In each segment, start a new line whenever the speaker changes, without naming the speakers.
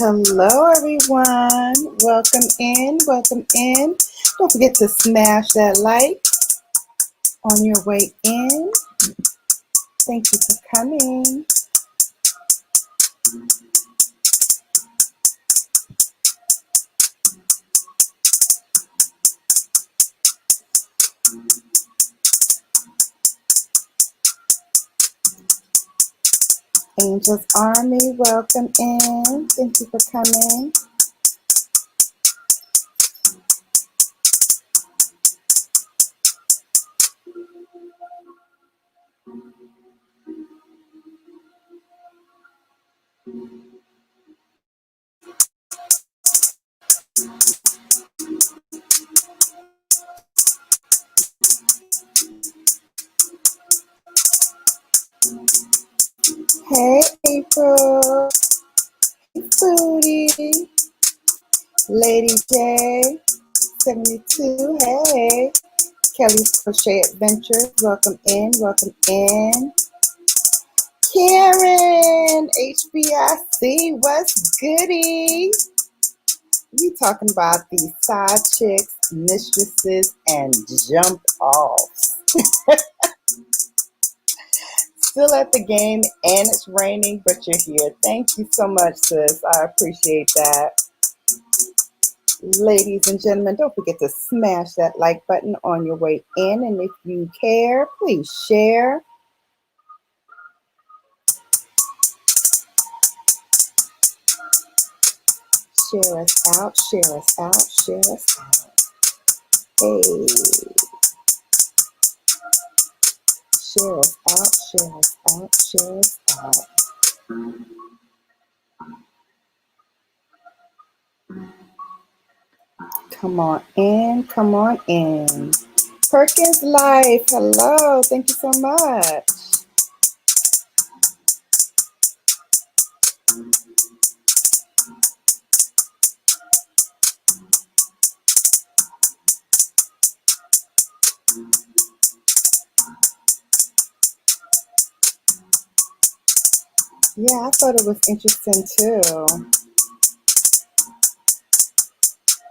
Hello, everyone. Welcome in. Welcome in. Don't forget to smash that like on your way in. Thank you for coming. Angels Army, welcome in. Thank you for coming. Hey, April. Hey, Foodie. Lady J, 72. Hey. Kelly's Crochet Adventures, welcome in. Welcome in. Karen, HBIC, what's goody? We talking about these side chicks, mistresses, and jump offs. Still at the game, and it's raining, but you're here. Thank you so much, sis. I appreciate that. Ladies and gentlemen, don't forget to smash that like button on your way in, and if you care, please share. Share us out, share us out, share us out. Hey. Share us out, share us out, share us out. Come on in, come on in. Perkins Life, hello, thank you so much. Yeah, I thought it was interesting too.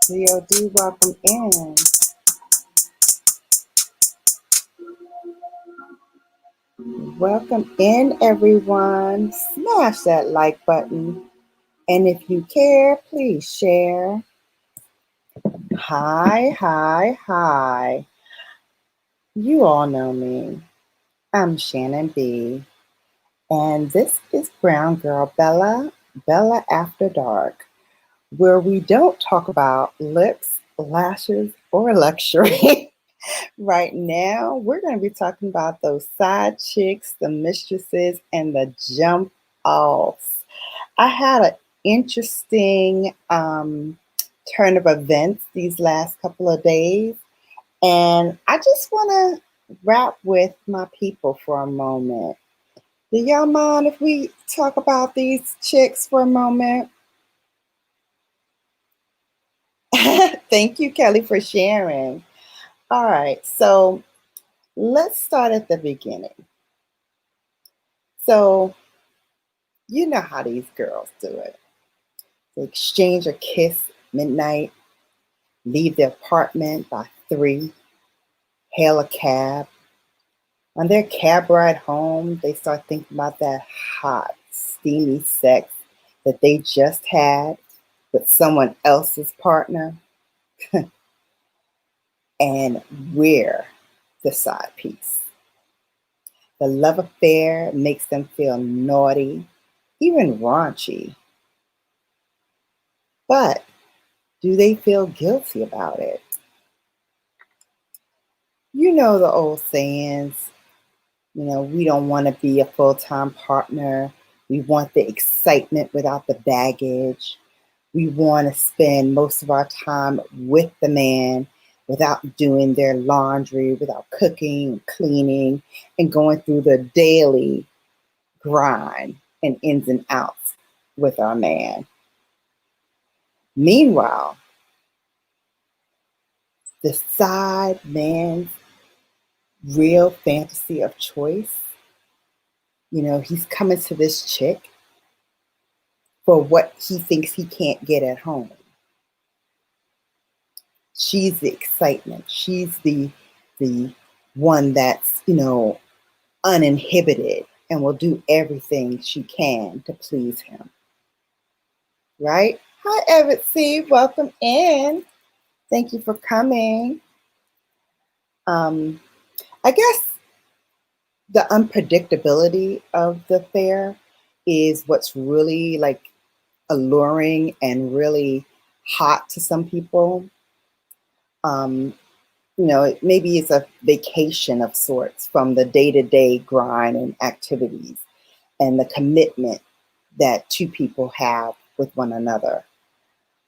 DOD, welcome in. Welcome in, everyone. Smash that like button. And if you care, please share. Hi, hi, hi. You all know me. I'm Shannon B. And this is Brown Girl Bella After Dark, where we don't talk about lips, lashes, or luxury. Right now, we're going to be talking about those side chicks, the mistresses, and the jump offs. I had an interesting turn of events these last couple of days, and I just want to rap with my people for a moment. Do y'all mind if we talk about these chicks for a moment? Thank you, Kelly, for sharing. All right, so let's start at the beginning. So, you know how these girls do it. They exchange a kiss midnight, leave the apartment by 3, hail a cab. On their cab ride home, they start thinking about that hot, steamy sex that they just had with someone else's partner. And we're the side piece. The love affair makes them feel naughty, even raunchy. But do they feel guilty about it? You know the old sayings, we don't want to be a full-time partner. We want the excitement without the baggage. We want to spend most of our time with the man without doing their laundry, without cooking, cleaning, and going through the daily grind and ins and outs with our man. Meanwhile, the side man's real fantasy of choice, he's coming to this chick for what he thinks he can't get at home. She's the excitement. She's the one that's, uninhibited and will do everything she can to please him. Right? Hi, Everett C. Welcome in. Thank you for coming. I guess the unpredictability of the affair is what's really like alluring and really hot to some people. Maybe it's a vacation of sorts from the day-to-day grind and activities and the commitment that two people have with one another.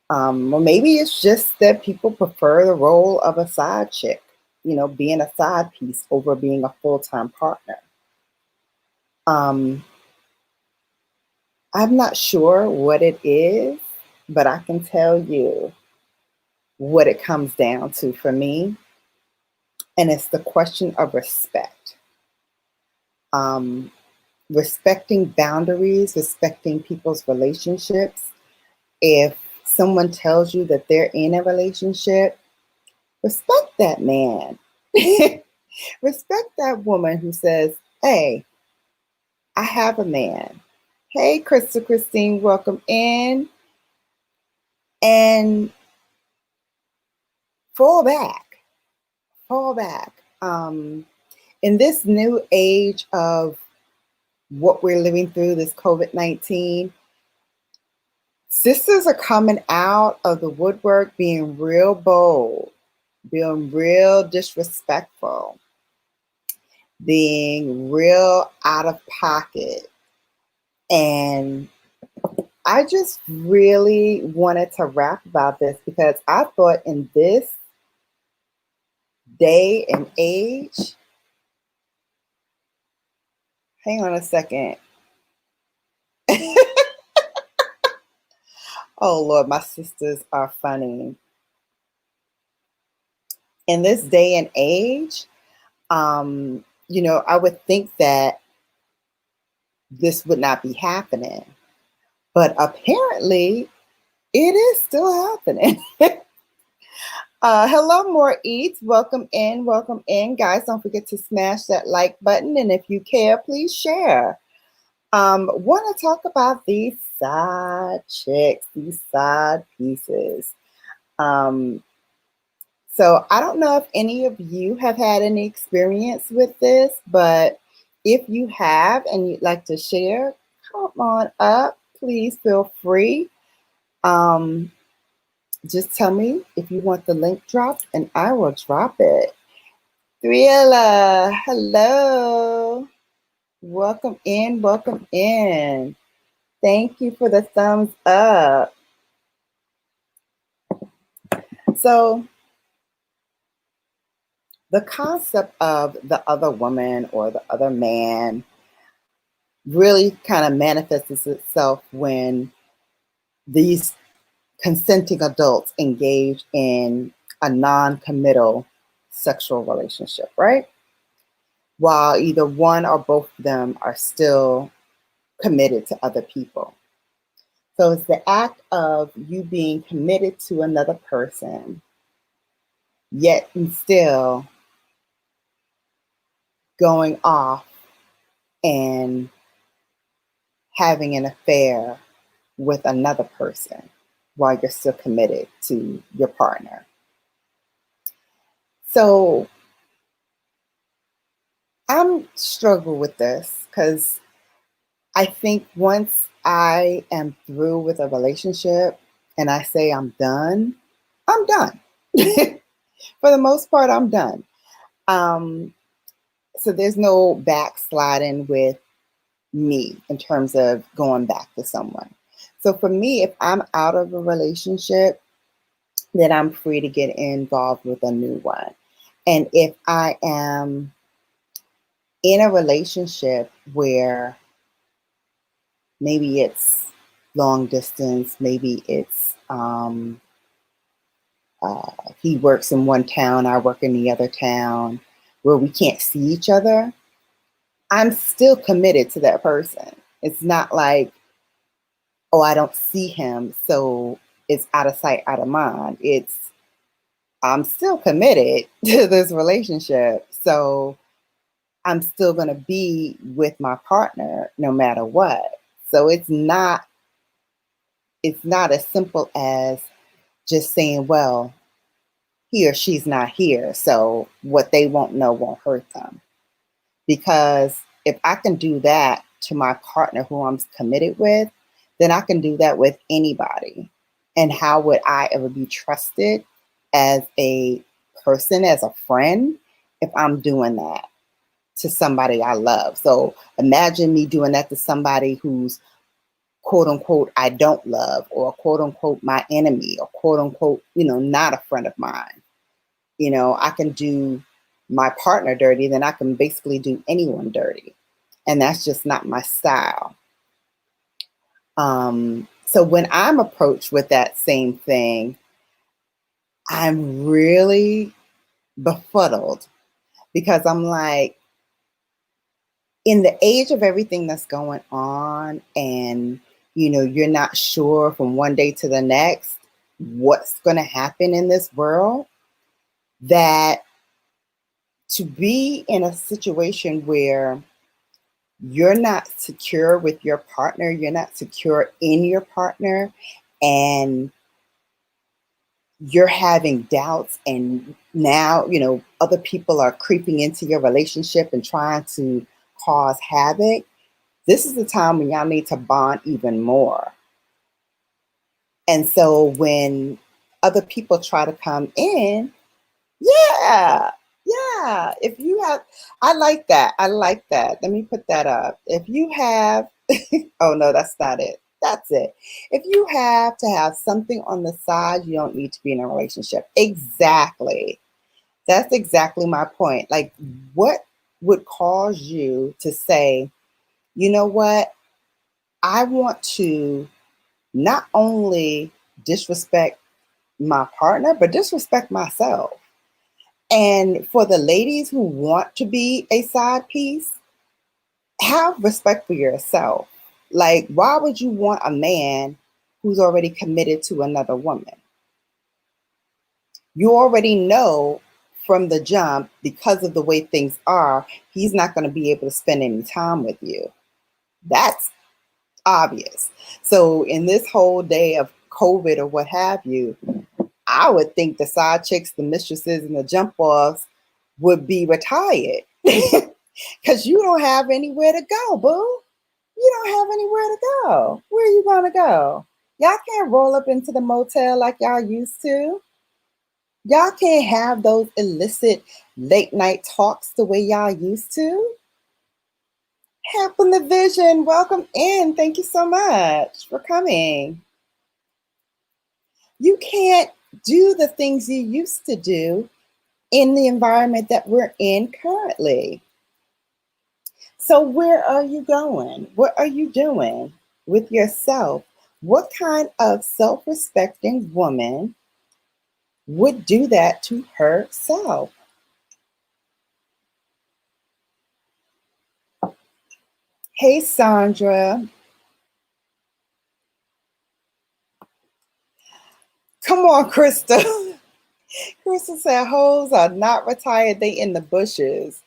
Or maybe it's just that people prefer the role of a side chick, being a side piece over being a full-time partner. I'm not sure what it is, but I can tell you what it comes down to for me. And it's the question of respect. Respecting boundaries, respecting people's relationships. If someone tells you that they're in a relationship, respect that man. Respect that woman who says, hey, I have a man. Hey, Christine, welcome in. And fall back. In this new age of what we're living through, this COVID-19, sisters are coming out of the woodwork being real bold, being real disrespectful, being real out of pocket. And I just really wanted to rap about this because I thought in this day and age, hang on a second. Oh Lord, my sisters are funny. In this day and age, I would think that this would not be happening, but apparently it is still happening. Hello, more eats. Welcome in, guys. Don't forget to smash that like button, and if you care, please share. Want to talk about these side chicks, these side pieces. So I don't know if any of you have had any experience with this, but if you have and you'd like to share, come on up. Please feel free. Just tell me if you want the link dropped and I will drop it. Briella, hello. Welcome in. Thank you for the thumbs up. So the concept of the other woman or the other man really kind of manifests itself when these consenting adults engage in a non-committal sexual relationship, right? While either one or both of them are still committed to other people. So it's the act of you being committed to another person, yet and still going off and having an affair with another person while you're still committed to your partner. So I'm struggle with this because I think once I am through with a relationship and I say I'm done, I'm done. For the most part, I'm done. So there's no backsliding with me in terms of going back to someone. So for me, if I'm out of a relationship, then I'm free to get involved with a new one. And if I am in a relationship where maybe it's long distance, maybe it's he works in one town, I work in the other town, where we can't see each other, I'm still committed to that person. It's not like oh, I don't see him, so it's out of sight, out of mind. It's I'm still committed to this relationship, so I'm still going to be with my partner no matter what. So it's not as simple as just saying, well, he or she's not here, so what they won't know won't hurt them. Because if I can do that to my partner who I'm committed with, then I can do that with anybody. And how would I ever be trusted as a person, as a friend, if I'm doing that to somebody I love? So imagine me doing that to somebody who's quote unquote I don't love, or quote unquote my enemy, or quote unquote, not a friend of mine. I can do my partner dirty, then I can basically do anyone dirty. And that's just not my style. So when I'm approached with that same thing, I'm really befuddled, because I'm like, in the age of everything that's going on, and you're not sure from one day to the next what's going to happen in this world, that to be in a situation where you're not secure with your partner, you're not secure in your partner, and you're having doubts, and now, other people are creeping into your relationship and trying to cause havoc. This is the time when y'all need to bond even more. And so when other people try to come in, yeah, yeah. If you have, I like that. I like that. Let me put that up. If you have, oh no, that's not it. That's it. If you have to have something on the side, you don't need to be in a relationship. Exactly. That's exactly my point. Like, what would cause you to say, you know what? I want to not only disrespect my partner, but disrespect myself. And for the ladies who want to be a side piece, have respect for yourself. Like, why would you want a man who's already committed to another woman? You already know from the jump, because of the way things are, he's not going to be able to spend any time with you. That's obvious. So, in this whole day of COVID or what have you, I would think the side chicks, the mistresses, and the jump offs would be retired. Because you don't have anywhere to go, boo. You don't have anywhere to go. Where are you going to go? Y'all can't roll up into the motel like y'all used to. Y'all can't have those illicit late night talks the way y'all used to. Happen the vision. Welcome in. Thank you so much for coming. You can't do the things you used to do in the environment that we're in currently. So where are you going? What are you doing with yourself? What kind of self-respecting woman would do that to herself? Hey, Sandra. Come on, Krista. Krista said hoes are not retired. They in the bushes.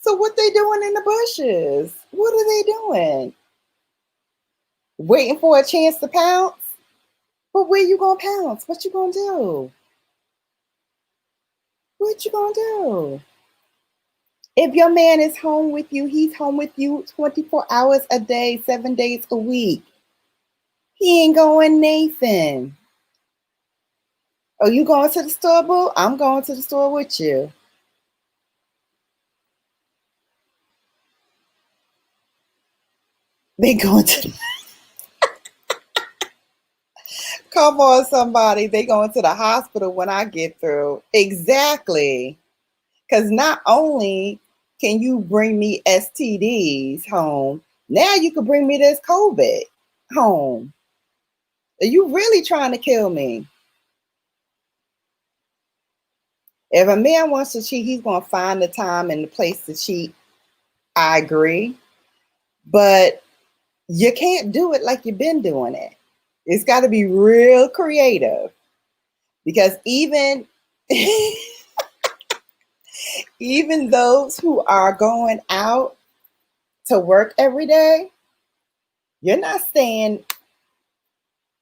So what they doing in the bushes? What are they doing? Waiting for a chance to pounce? But where you gonna pounce? What you gonna do? What you gonna do? If your man is home with you, he's home with you 24 hours a day, 7 days a week. He ain't going Nathan. Oh, you going to the store, boo? I'm going to the store with you. They going to come on, somebody. They going to the hospital when I get through. Exactly. Because not only can you bring me STDs home, now you can bring me this COVID home. Are you really trying to kill me? If a man wants to cheat, he's going to find the time and the place to cheat. I agree. But you can't do it like you've been doing it. It's got to be real creative because even those who are going out to work every day, you're not staying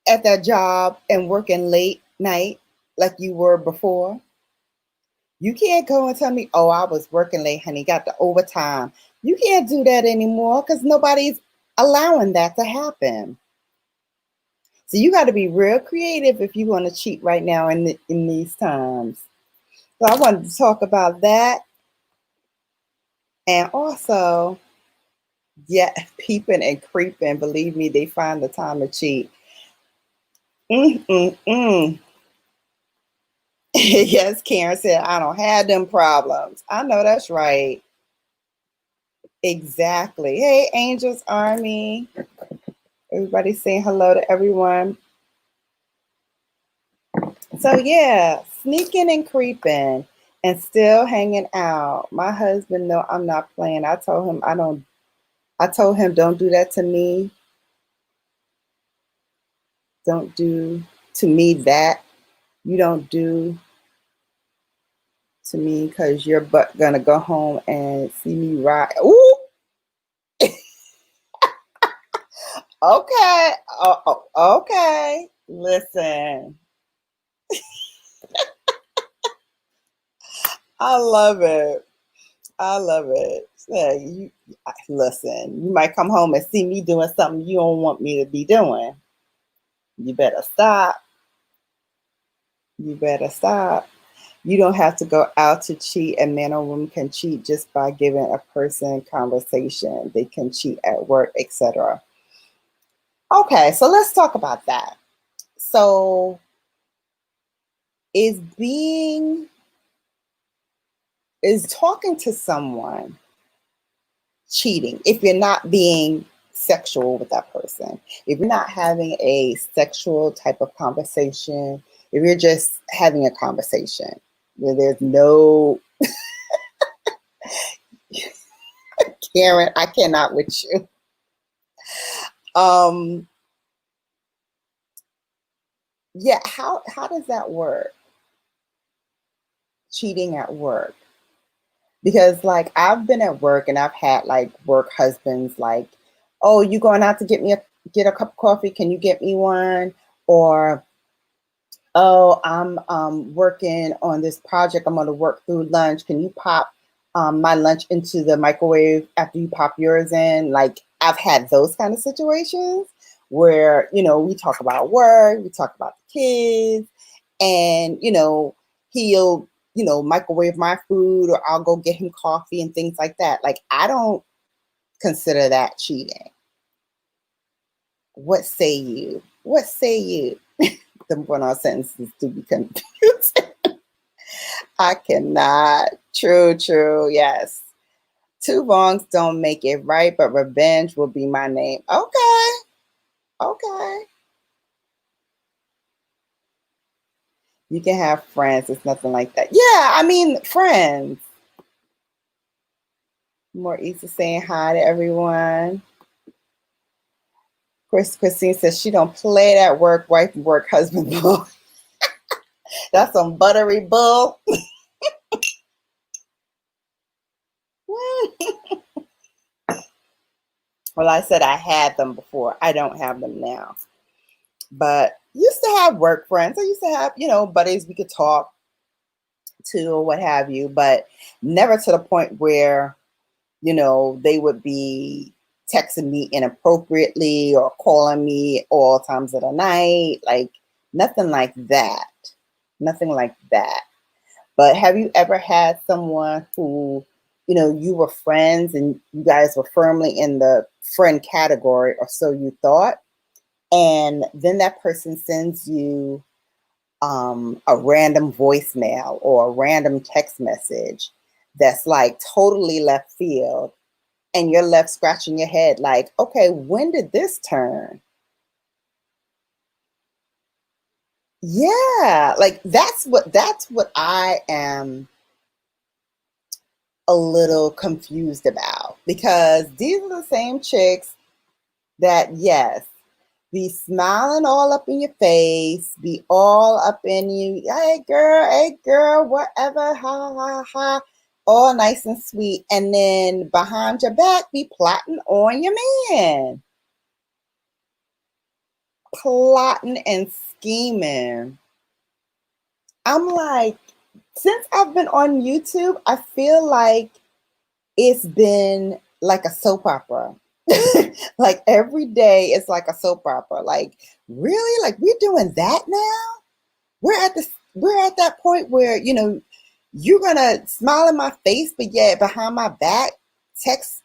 at that job and working late night like you were before. You can't go and tell me, oh, I was working late, honey, got the overtime. You can't do that anymore because nobody's allowing that to happen. So you got to be real creative if you want to cheat right now in these times. So I wanted to talk about that. And also, yeah, peeping and creeping. Believe me, they find the time to cheat. Mm-mm-mm. Yes, Karen said, I don't have them problems. I know that's right. Exactly. Hey, Angels Army. Everybody saying hello to everyone. So yeah, sneaking and creeping and still hanging out. My husband know I'm not playing. I told him don't do that to me. Don't do to me that you don't do to me because you're but gonna go home and see me ride. Ooh, okay. Okay. Listen, I love it. I love it. Yeah, listen, you might come home and see me doing something you don't want me to be doing. You better stop. You better stop. You don't have to go out to cheat. A man or woman can cheat just by giving a person conversation. They can cheat at work, etc. Okay, so let's talk about that. So is talking to someone cheating if you're not being sexual with that person, if you're not having a sexual type of conversation, if you're just having a conversation where there's no Karen, I cannot with you. um yeah, how does that work, cheating at work? Because like I've been at work and I've had like work husbands like, oh, you going out to get a cup of coffee, can you get me one? Or oh, I'm working on this project, I'm going to work through lunch, can you pop my lunch into the microwave after you pop yours in? Like I've had those kind of situations where, we talk about work, we talk about the kids, and he'll microwave my food, or I'll go get him coffee and things like that. Like I don't consider that cheating. What say you? What say you? The one on sentences to be confused. I cannot. True, yes. Two wrongs don't make it right, but revenge will be my name. Okay. You can have friends. It's nothing like that. Yeah, I mean, friends. More Issa saying hi to everyone. Christine says she don't play that work wife and work husband bull. That's some buttery bull. Well, I said I had them before. I don't have them now. But used to have work friends. I used to have, buddies we could talk to or what have you, but never to the point where, they would be texting me inappropriately or calling me all times of the night. Like nothing like that. Nothing like that. But have you ever had someone who, you were friends and you guys were firmly in the friend category, or so you thought, and then that person sends you a random voicemail or a random text message that's like totally left field, and you're left scratching your head like, okay, when did this turn? Yeah, like that's what I am a little confused about, because these are the same chicks That, yes, be smiling all up in your face, be all up in you. Hey girl, whatever, ha ha ha, all nice and sweet. And then behind your back, be plotting on your man, plotting and scheming. I'm like, since I've been on YouTube, I feel like it's been like a soap opera. Like every day it's like a soap opera. Like, really? Like, we're doing that now? We're at that point where, you're gonna smile in my face, but yet behind my back text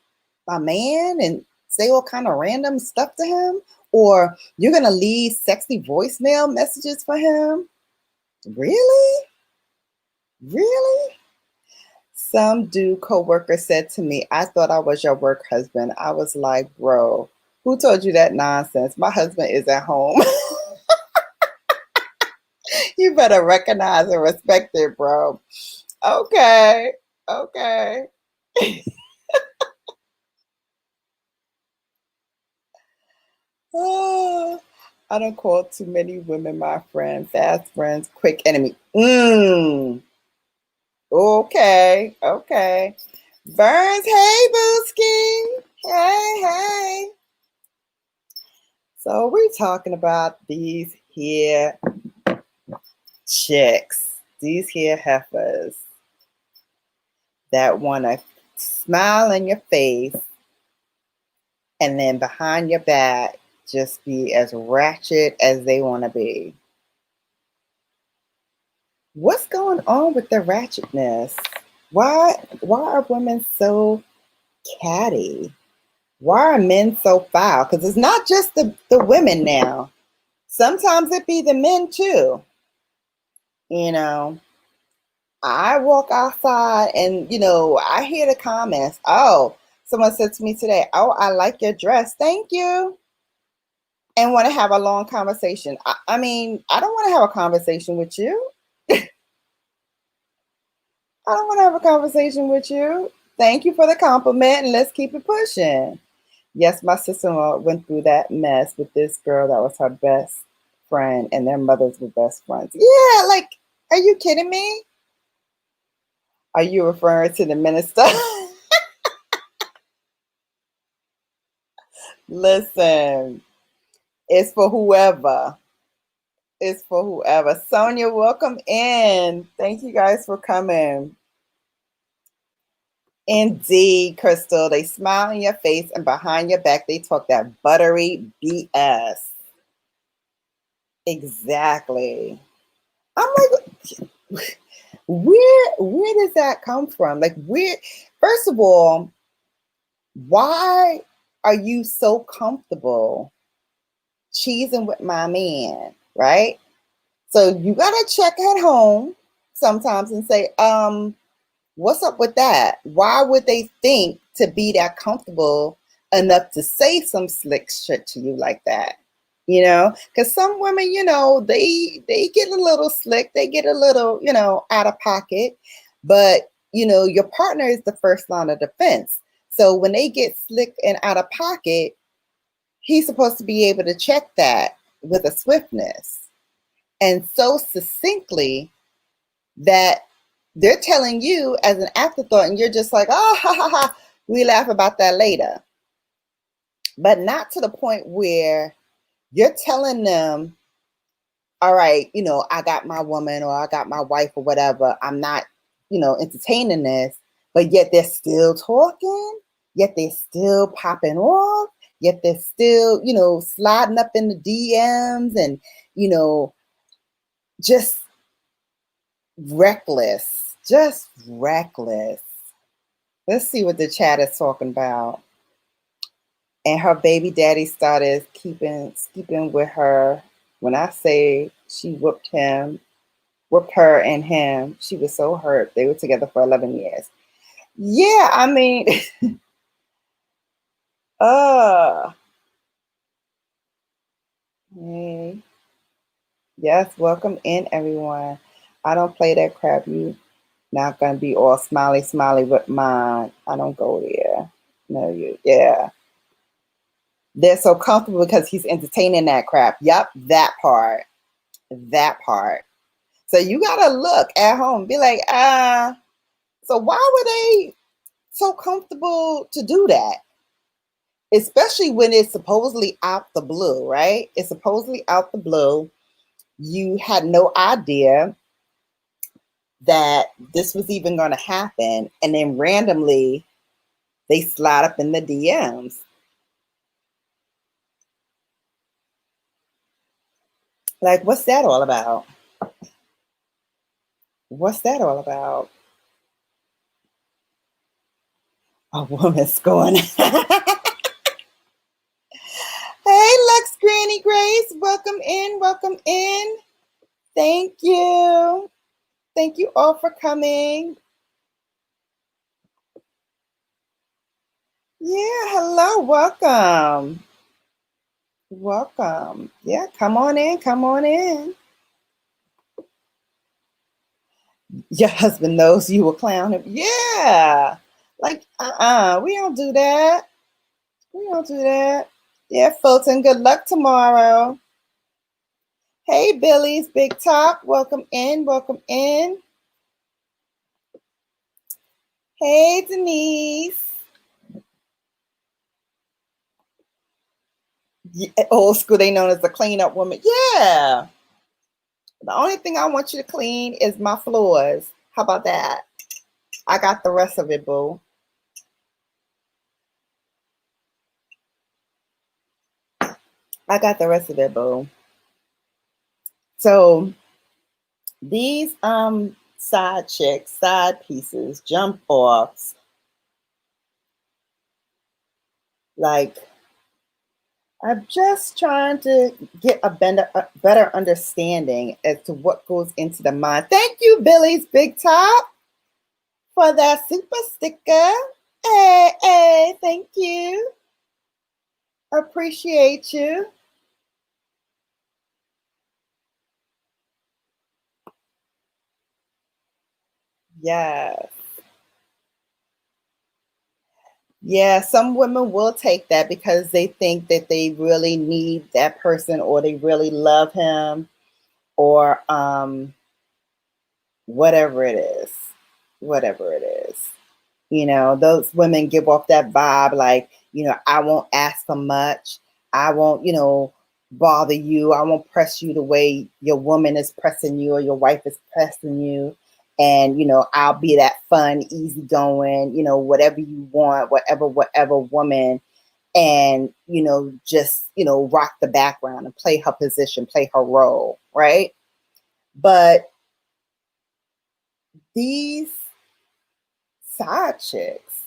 my man and say all kind of random stuff to him, or you're gonna leave sexy voicemail messages for him. Really? Really? Some dude coworker said to me, I thought I was your work husband. I was like, bro, who told you that nonsense? My husband is at home. You better recognize and respect it, bro. Okay. Okay. Oh, I don't call too many women my friend. Fast friends, quick enemy. Okay. Okay. Burns, hey, Booski. Hey, hey. So we're talking about these here chicks, these here heifers that want to smile in your face and then behind your back just be as ratchet as they want to be. What's going on with the ratchetness? Why are women so catty? Why are men so foul? Because it's not just the women now. Sometimes it be the men too. You know, I walk outside and, I hear the comments. Oh, someone said to me today, oh, I like your dress. Thank you. And want to have a long conversation. I mean, I don't want to have a conversation with you. I don't want to have a conversation with you. Thank you for the compliment and let's keep it pushing. Yes, my sister-in-law went through that mess with this girl that was her best friend and their mothers were best friends. Yeah, like, are you kidding me? Are you referring to the minister? Listen, it's for whoever. It's for whoever. Sonia, welcome in. Thank you guys for coming. Indeed, Crystal. They smile in your face and behind your back, they talk that buttery BS. Exactly. I'm like, where does that come from? Like, first of all, why are you so comfortable cheesing with my man, right? So you gotta check at home sometimes and say, what's up with that? Why would they think to be that comfortable enough to say some slick shit to you like that? Because some women, they get a little slick, they get a little, out of pocket, but your partner is the first line of defense. So when they get slick and out of pocket, he's supposed to be able to check that with a swiftness and so succinctly that they're telling you as an afterthought and you're just like, oh, ha, ha, ha, we laugh about that later. But not to the point where you're telling them, all right, I got my woman or I got my wife or whatever. I'm not, entertaining this, but yet they're still talking, yet they're still popping off, yet they're still, sliding up in the DMs and, just reckless, just reckless. Let's see what the chat is talking about. And her baby daddy started sleeping with her. When I say she whooped her and him, she was so hurt. They were together for 11 years. Yeah, I mean, hey. Yes, welcome in, everyone. I don't play that crap. You not gonna be all smiley with mine. I don't go there. No, yeah. They're so comfortable because he's entertaining that crap. Yep, that part. That part. So you gotta look at home and be like, so why were they so comfortable to do that? Especially when it's supposedly out the blue, right? It's supposedly out the blue. You had no idea that this was even going to happen. And then randomly, they slide up in the DMs. Like, what's that all about? What's that all about? A woman's going. Hey, Lux Granny Grace, welcome in, welcome in. Thank you. Thank you all for coming. Yeah, hello, welcome. Welcome. Yeah, come on in, come on in. Your husband knows you will clown him. Yeah. Like, we don't do that. We don't do that. Yeah, Fulton, good luck tomorrow. Hey, Billy's Big Top, welcome in, welcome in. Hey, Denise. Yeah, old school, they known as the cleanup woman. Yeah. The only thing I want you to clean is my floors. How about that? I got the rest of it, boo. I got the rest of it, boo. So these side chicks, side pieces, jump offs, like I'm just trying to get a better understanding as to what goes into the mind. Thank you, Billy's Big Top, for that super sticker. Hey, hey, thank you. Appreciate you. Yes. Yeah, some women will take that because they think that they really need that person or they really love him or whatever it is. Whatever it is. You know, those women give off that vibe like, I won't ask for much. I won't, bother you. I won't press you the way your woman is pressing you or your wife is pressing you. And, I'll be that fun, easygoing, whatever you want, whatever woman. And, just, rock the background and play her position, play her role. Right. But these side chicks,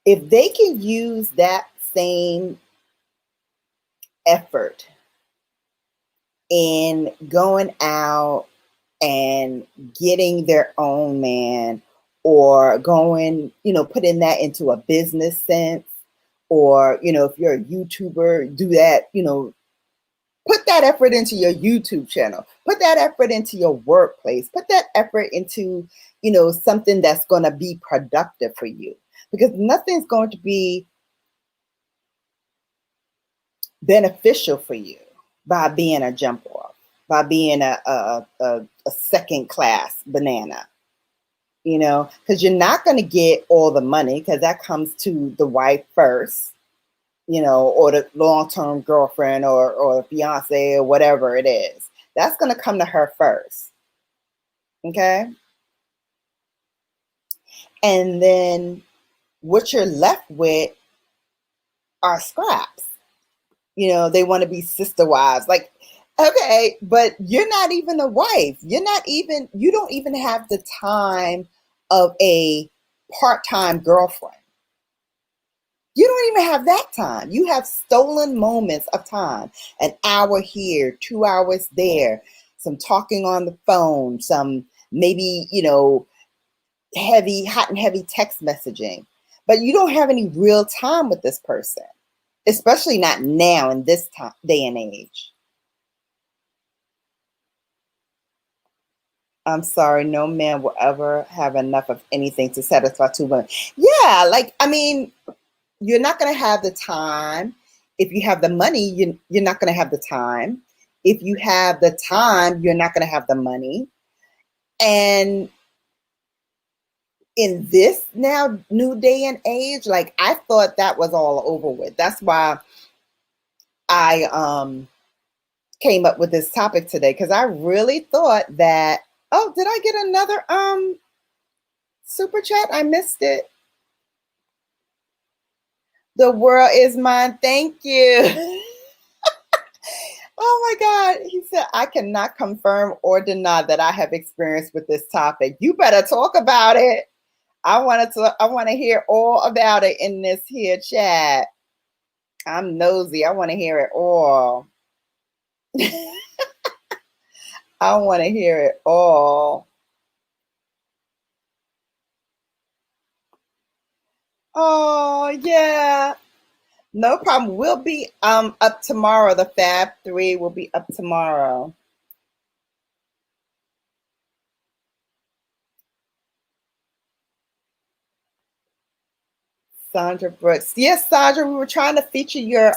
if they can use that same effort in going out and getting their own man or going, putting that into a business sense or, if you're a YouTuber, do that, put that effort into your YouTube channel, put that effort into your workplace, put that effort into, something that's going to be productive for you because nothing's going to be beneficial for you by being a jump off, by being a second class banana, because you're not going to get all the money because that comes to the wife first, or the long-term girlfriend or the fiance or whatever it is. That's going to come to her first. Okay. And then what you're left with are scraps. They want to be sister wives. Like, okay, but you're not even a wife. You don't even have the time of a part-time girlfriend. You don't even have that time. You have stolen moments of time. An hour here, 2 hours there, some talking on the phone, some maybe, hot and heavy text messaging. But you don't have any real time with this person, especially not now in this day and age. I'm sorry, no man will ever have enough of anything to satisfy two women. Yeah, like, I mean, you're not going to have the time. If you have the money, you're not going to have the time. If you have the time, you're not going to have the money. And in this now new day and age, like I thought that was all over with. That's why I came up with this topic today, because I really thought that, oh, did I get another super chat? I missed it. The world is mine. Thank you. Oh my God. He said, I cannot confirm or deny that I have experience with this topic. You better talk about it. I want to hear all about it in this here chat. I'm nosy. I want to hear it all. I want to hear it all. Oh, yeah. No problem. We'll be up tomorrow. The Fab 3 will be up tomorrow. Sandra Brooks. Yes, Sandra, we were trying to feature your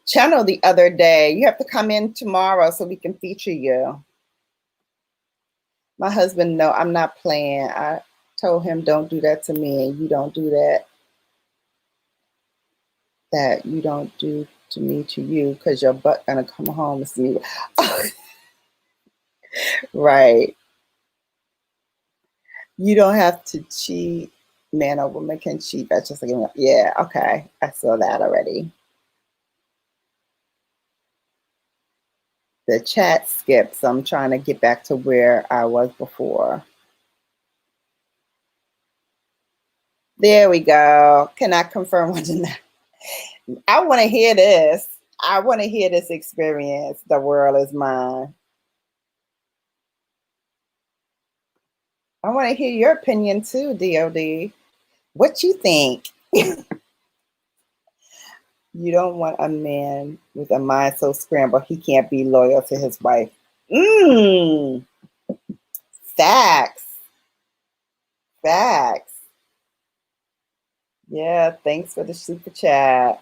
channel the other day. You have to come in tomorrow so we can feature you. My husband, no, I'm not playing. I told him, don't do that to me, and you don't do that. That you don't do to me to you, because your butt gonna come home and see you. Right. You don't have to cheat. Man or woman can cheat. That's just like, yeah, okay. I saw that already. The chat skipped, so I'm trying to get back to where I was before. There we go. Can I confirm or deny? I want to hear this. I want to hear this experience. The world is mine. I want to hear your opinion too, DOD. What you think? You don't want a man with a mind so scrambled he can't be loyal to his wife. Facts. Facts. Yeah, thanks for the super chat.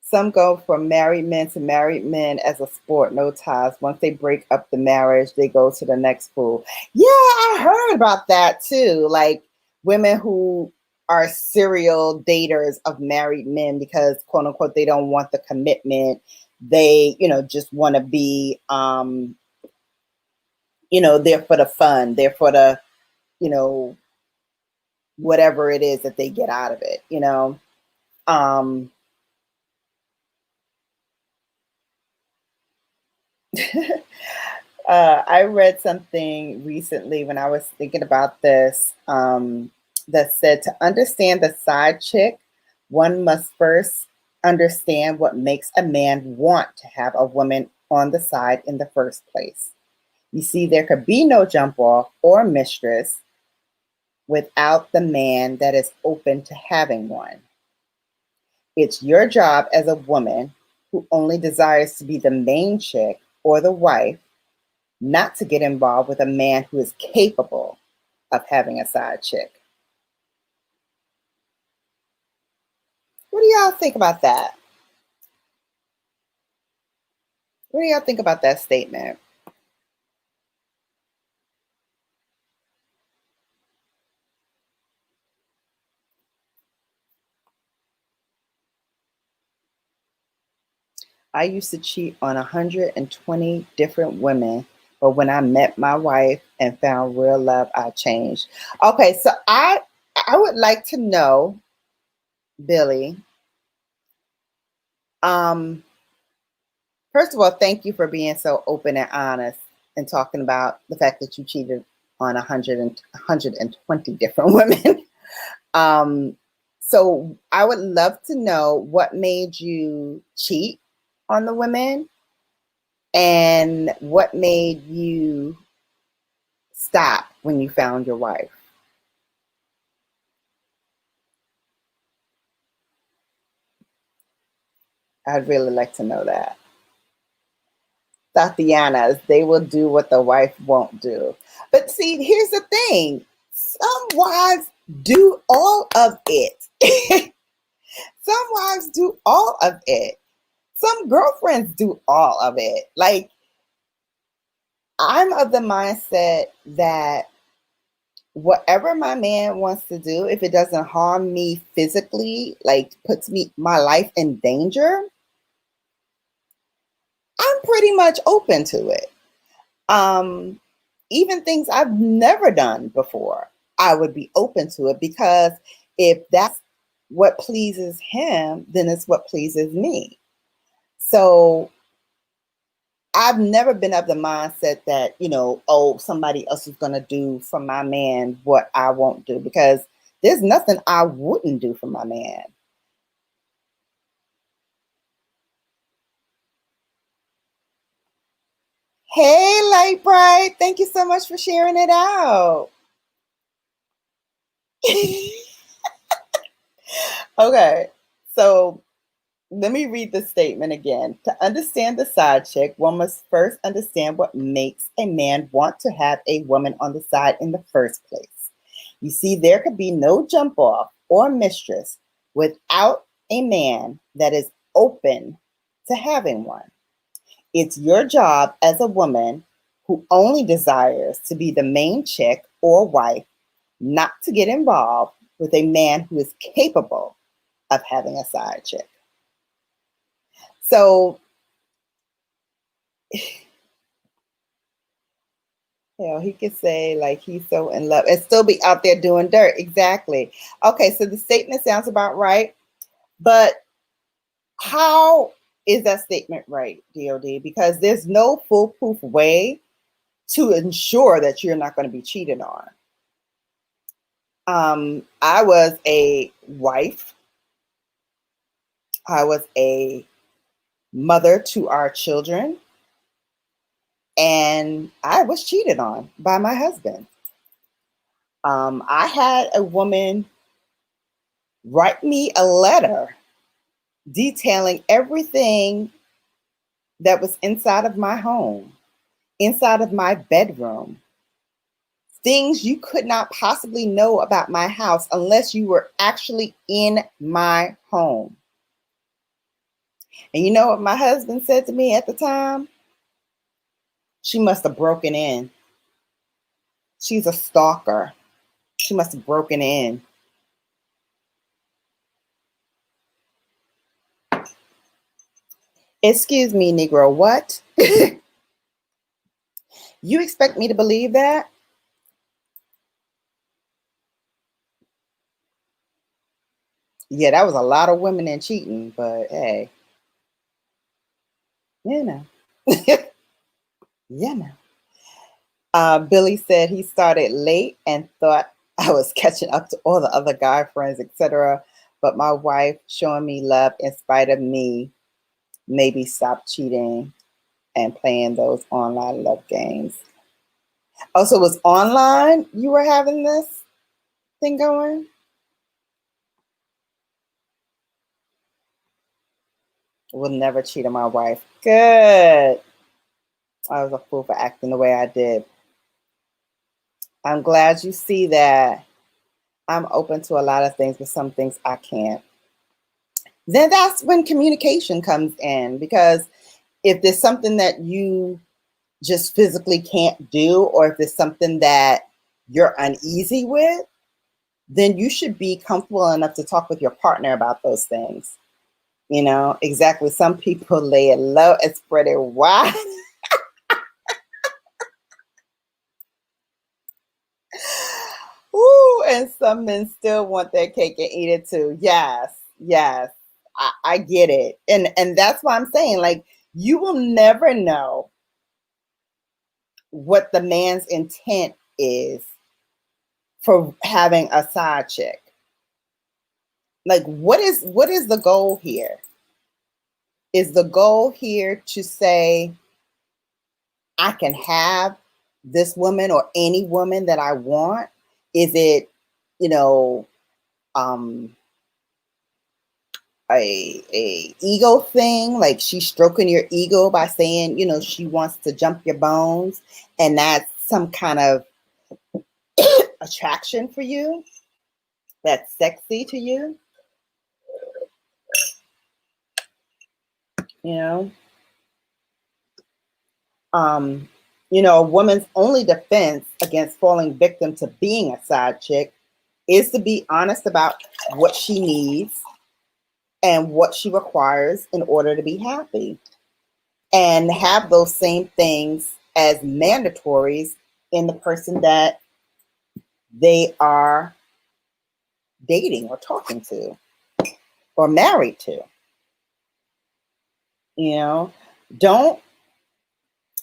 Some go from married men to married men as a sport, no ties. Once they break up the marriage, they go to the next pool. Yeah, I heard about that too. Like women who are serial daters of married men because, quote unquote, they don't want the commitment. They, just want to be, there for the fun, there for the, whatever it is that they get out of it, I read something recently when I was thinking about this, that said to understand the side chick, one must first understand what makes a man want to have a woman on the side in the first place. You see, there could be no jump off or mistress without the man that is open to having one. It's your job as a woman who only desires to be the main chick or the wife not to get involved with a man who is capable of having a side chick. What do y'all think about that? What do y'all think about that statement? I used to cheat on 120 different women, but when I met my wife and found real love, I changed. Okay, so I would like to know, Billy. First of all, thank you for being so open and honest and talking about the fact that you cheated on 120 different women. So I would love to know what made you cheat on the women and what made you stop when you found your wife. I'd really like to know that. Tatiana's, they will do what the wife won't do. But see, here's the thing. Some wives do all of it. Some wives do all of it. Some girlfriends do all of it. Like, I'm of the mindset that whatever my man wants to do, if it doesn't harm me physically, like puts my life in danger, I'm pretty much open to it. Even things I've never done before, I would be open to it, because if that's what pleases him, then it's what pleases me. So I've never been of the mindset that, oh, somebody else is going to do for my man what I won't do, because there's nothing I wouldn't do for my man. Hey, Light Bright, thank you so much for sharing it out. Okay, so let me read the statement again. To understand the side chick, one must first understand what makes a man want to have a woman on the side in the first place. You see, there could be no jump off or mistress without a man that is open to having one. It's your job as a woman who only desires to be the main chick or wife not to get involved with a man who is capable of having a side chick. So, he could say like he's so in love and still be out there doing dirt. Exactly. Okay, so the statement sounds about right, but how is that statement right, DOD? Because there's no foolproof way to ensure that you're not going to be cheated on. I was a wife. I was a mother to our children, and I was cheated on by my husband. I had a woman write me a letter detailing everything that was inside of my home, inside of my bedroom, things you could not possibly know about my house unless you were actually in my home. And you know what my husband said to me at the time? She must have broken in. She's a stalker. She must have broken in. Excuse me, Negro, what? You expect me to believe that? Yeah, that was a lot of women in cheating, but hey, you know. Yeah, no. Billy said he started late and thought I was catching up to all the other guy friends, etc. But my wife showing me love in spite of me maybe stop cheating and playing those online love games. Oh, so it was online you were having this thing going? Will never cheat on my wife. Good. I was a fool for acting the way I did. I'm glad you see that I'm open to a lot of things, but some things I can't. Then that's when communication comes in, because if there's something that you just physically can't do, or if there's something that you're uneasy with, then you should be comfortable enough to talk with your partner about those things. Exactly. Some people lay it low and spread it wide. Ooh, and some men still want their cake and eat it too. Yes, yes. I get it. And that's why I'm saying, like, you will never know what the man's intent is for having a side chick. Like, what is the goal here? Is the goal here to say I can have this woman or any woman that I want? Is it, you know, um a ego thing, like she's stroking your ego by saying, she wants to jump your bones, and that's some kind of attraction for you? that's sexy to you, you know. Um, a woman's only defense against falling victim to being a side chick is to be honest about what she needs and what she requires in order to be happy, and have those same things as mandatories in the person that they are dating or talking to or married to. Don't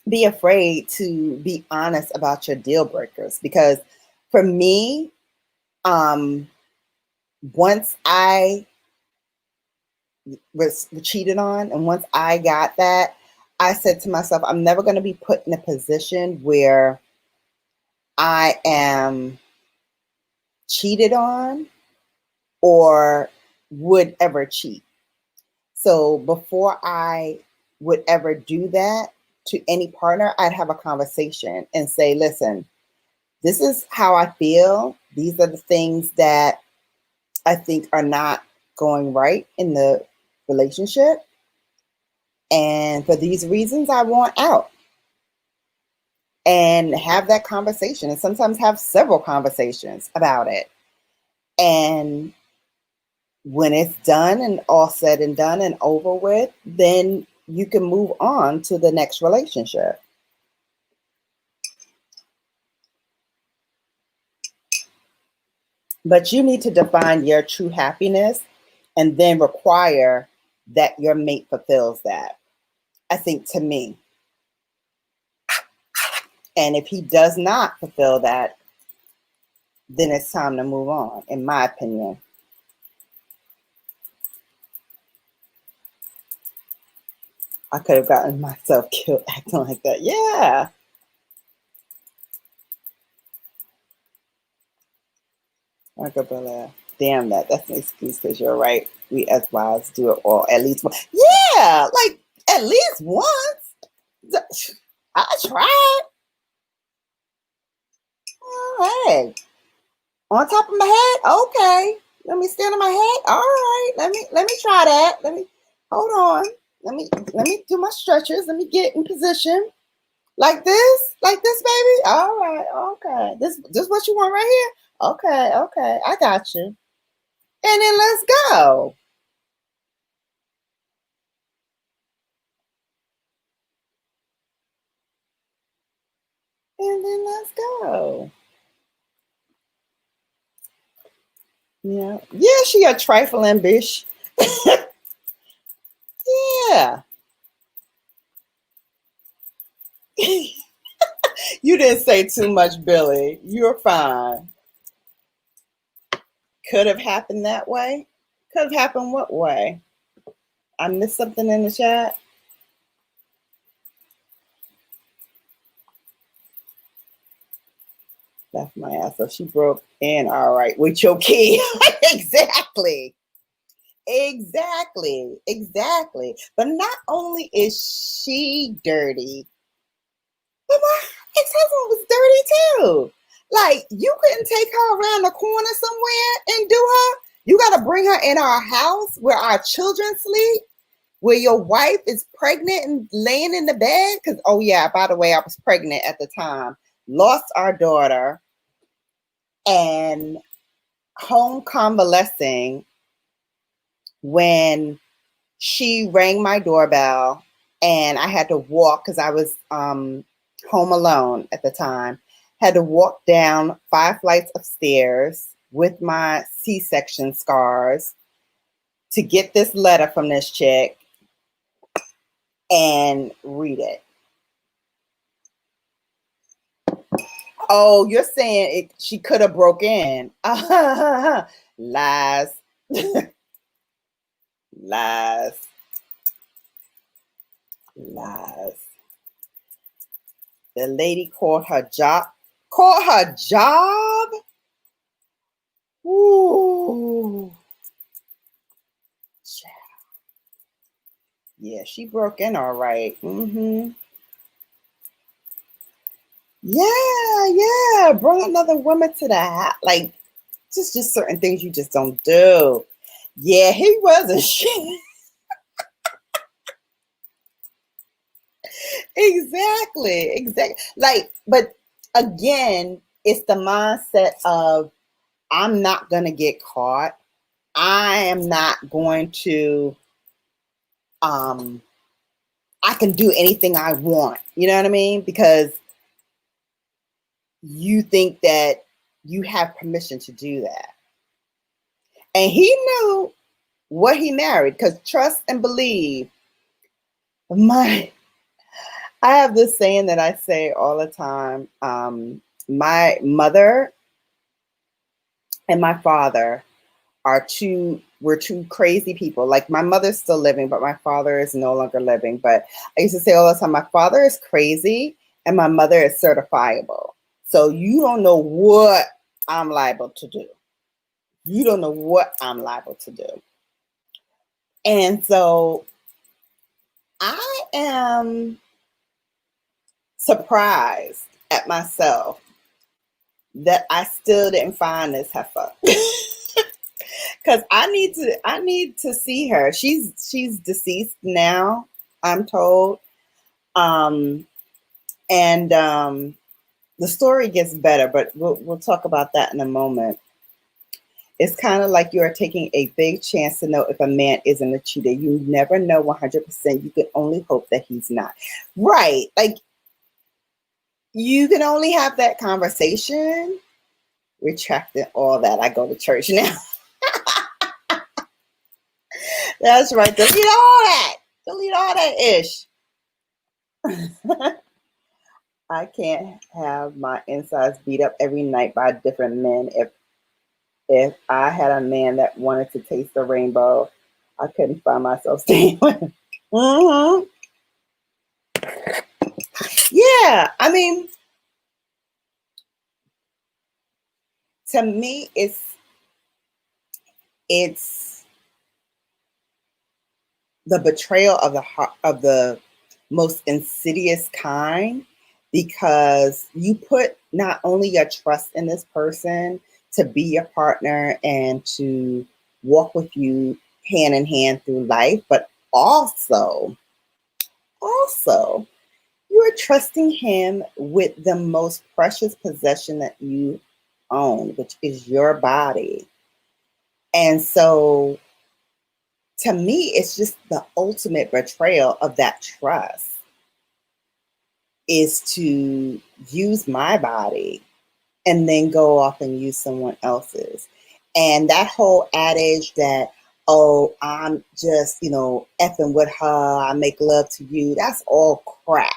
be afraid to be honest about your deal breakers, because for me, once I was cheated on and once I got that, I said to myself, I'm never going to be put in a position where I am cheated on or would ever cheat. So before I would ever do that to any partner, I'd have a conversation and say, listen, this is how I feel. These are the things that I think are not going right in the relationship. And for these reasons, I want out. And have that conversation, and sometimes have several conversations about it. And when it's done and all said and done and over with, then you can move on to the next relationship. But you need to define your true happiness and then require that your mate fulfills that, I think, to me. And if he does not fulfill that, then it's time to move on, in my opinion. I could have gotten myself killed acting like that. Yeah. Acapella. Damn that. That's an excuse because you're right. We as wives do it all at least once. Yeah, like at least once. I tried. All right. On top of my head? Okay. Let me stand on my head. All right. Let me try that. Let me hold on. Let me do my stretches. Let me get in position. Like this? Like this, baby? All right, okay. This what you want right here? Okay, okay. I got you. And then let's go. And then let's go. Yeah. Yeah, she a trifling bitch. Yeah. You didn't say too much, Billy. You're fine. Could have happened that way. Could have happened what way? I missed something in the chat. That's my ass. So she broke in. All right, with your key. Exactly. Exactly. But not only is she dirty, but my ex-husband was dirty too. Like, you couldn't take her around the corner somewhere and do her. You got to bring her in our house where our children sleep, where your wife is pregnant and laying in the bed. Because, oh yeah, by the way, I was pregnant at the time, lost our daughter, and home convalescing when she rang my doorbell and I had to walk because I was home alone at the time. Had to walk down 5 flights of stairs with my C-section scars to get this letter from this chick and read it. Oh, you're saying she could have broke in. Lies. Lies. Lies. The lady called her job. Called her job? Ooh. Yeah, she broke in all right. Mm-hmm. Yeah. Bring another woman to the house. Like, Just certain things you just don't do. Yeah, he was a shit. Exactly. Like, but again, it's the mindset of I'm not gonna get caught. I am not going to um I can do anything I want. You know what I mean? Because you think that you have permission to do that. And he knew what he married, because trust and believe. My I have this saying that I say all the time. My mother and my father were two crazy people. Like, my mother's still living, but my father is no longer living. But I used to say all the time, my father is crazy and my mother is certifiable. So you don't know what I'm liable to do. You don't know what I'm liable to do. And so I am surprised at myself that I still didn't find this heifer. Because I need to see her. She's deceased now, I'm told. Um, and the story gets better, but we'll talk about that in a moment. It's kind of like you are taking a big chance to know if a man isn't a cheater. You never know 100%. You can only hope that he's not. Right. Like, you can only have that conversation. Retracting all that. I go to church now. That's right. Delete all that. Delete all that ish. I can't have my insides beat up every night by different men. If I had a man that wanted to taste the rainbow, I couldn't find myself staying with him. Mm-hmm. Yeah, I mean, to me, it's the betrayal of the heart, of the most insidious kind, because you put not only your trust in this person to be your partner and to walk with you hand in hand through life, but also you're trusting him with the most precious possession that you own, which is your body. And so, to me, it's just the ultimate betrayal of that trust, is to use my body and then go off and use someone else's. And that whole adage that, oh, I'm just, effing with her, I make love to you, that's all crap.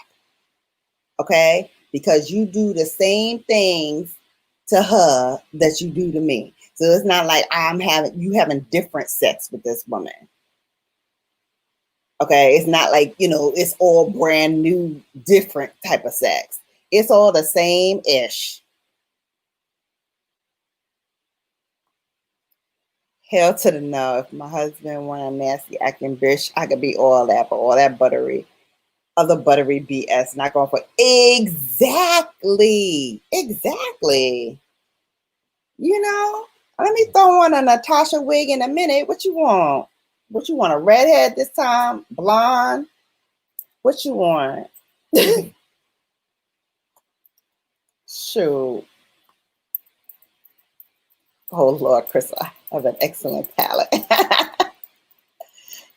Okay? Because you do the same things to her that you do to me. So it's not like you having different sex with this woman. Okay, it's not like, it's all brand new, different type of sex. It's all the same ish. Hell to the no. If my husband want a nasty acting bitch, I could be all that, but all that other buttery BS, not going for exactly. Let me throw on a Natasha wig in a minute. What you want? What you want? A redhead this time? Blonde? What you want? Shoot. Oh Lord, Chris, I have an excellent palate.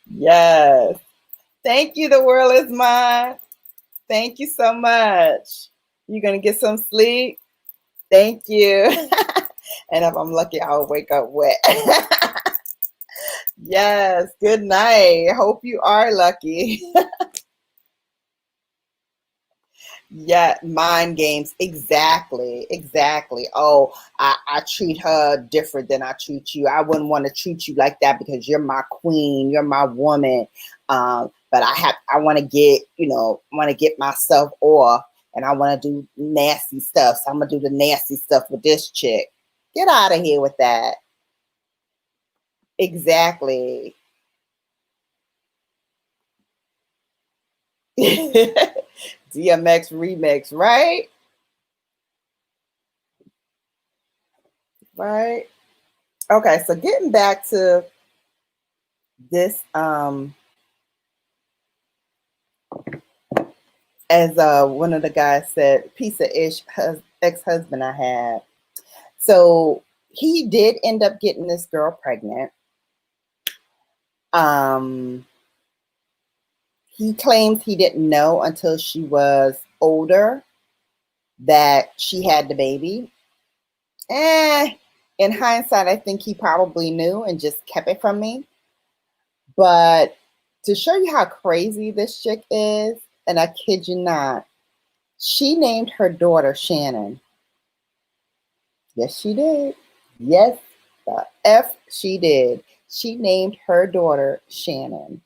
Yes. Thank you. The world is mine. Thank you so much. You gonna get some sleep? Thank you. And if I'm lucky, I'll wake up wet. Yes. Good night. Hope you are lucky. Yeah, mind games. Exactly. Oh, I treat her different than I treat you. I wouldn't want to treat you like that because you're my queen, you're my woman. But I want to get myself off, and I want to do nasty stuff. So I'm gonna do the nasty stuff with this chick. Get out of here with that. Exactly. DMX remix, right? Right. Okay, so getting back to this, as one of the guys said, piece of ish ex-husband I had. So he did end up getting this girl pregnant. He claims he didn't know until she was older that she had the baby. In hindsight, I think he probably knew and just kept it from me. But to show you how crazy this chick is, and I kid you not, she named her daughter Shannon. Yes, she did. Yes, the F she did. She named her daughter Shannon.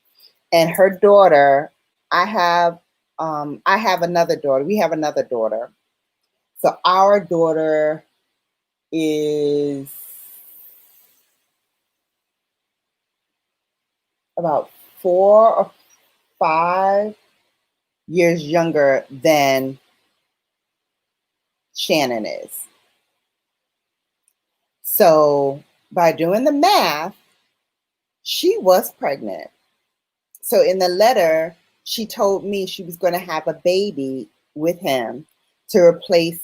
And her daughter, I have another daughter. We have another daughter. So our daughter is about 4 or 5 years younger than Shannon is. So by doing the math, she was pregnant. So in the letter, she told me she was going to have a baby with him to replace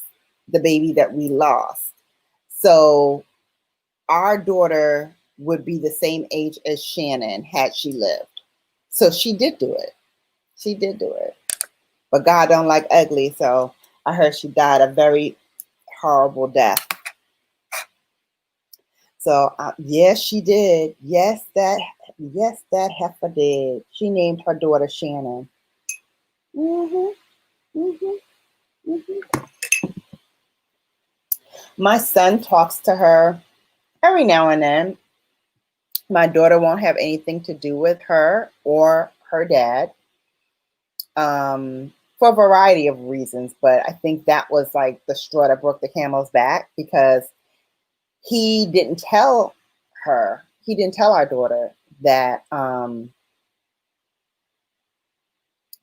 the baby that we lost. So our daughter would be the same age as Shannon had she lived. So she did do it. She did do it. But God don't like ugly, so I heard she died a very horrible death. So yes, she did. Yes, that heifer did. She named her daughter Shannon. Mhm. Mhm. Mhm. My son talks to her every now and then. My daughter won't have anything to do with her or her dad, for a variety of reasons. But I think that was like the straw that broke the camel's back, because he didn't tell her, he didn't tell our daughter that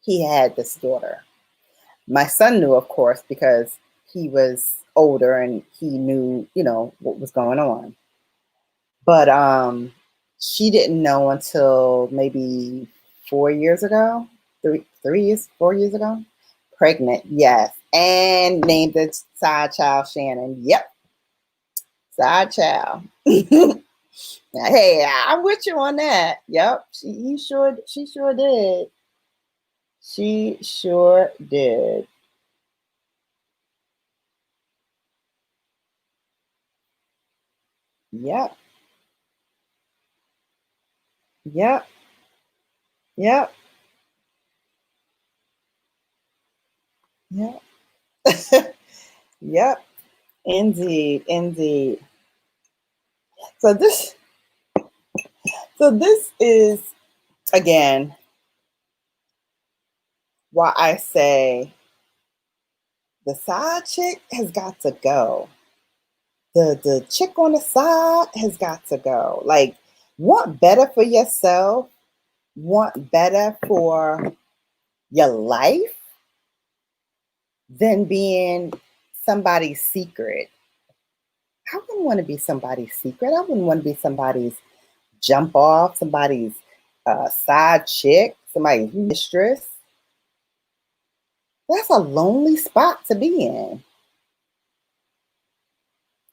he had this daughter. My son knew, of course, because he was older and he knew, what was going on. But she didn't know until maybe 4 years ago, 3 years, 4 years ago. Pregnant, yes. And named the side child Shannon. Yep, side child. Hey, I'm with you on that. Yep, she sure did. She sure did. Yep, yep, yep, yep. Yep, indeed, indeed. So this is, again, why I say the side chick has got to go. The chick on the side has got to go. Like, want better for yourself, want better for your life than being somebody's secret. I wouldn't want to be somebody's secret. I wouldn't want to be somebody's jump off, somebody's side chick, somebody's mistress. That's a lonely spot to be in,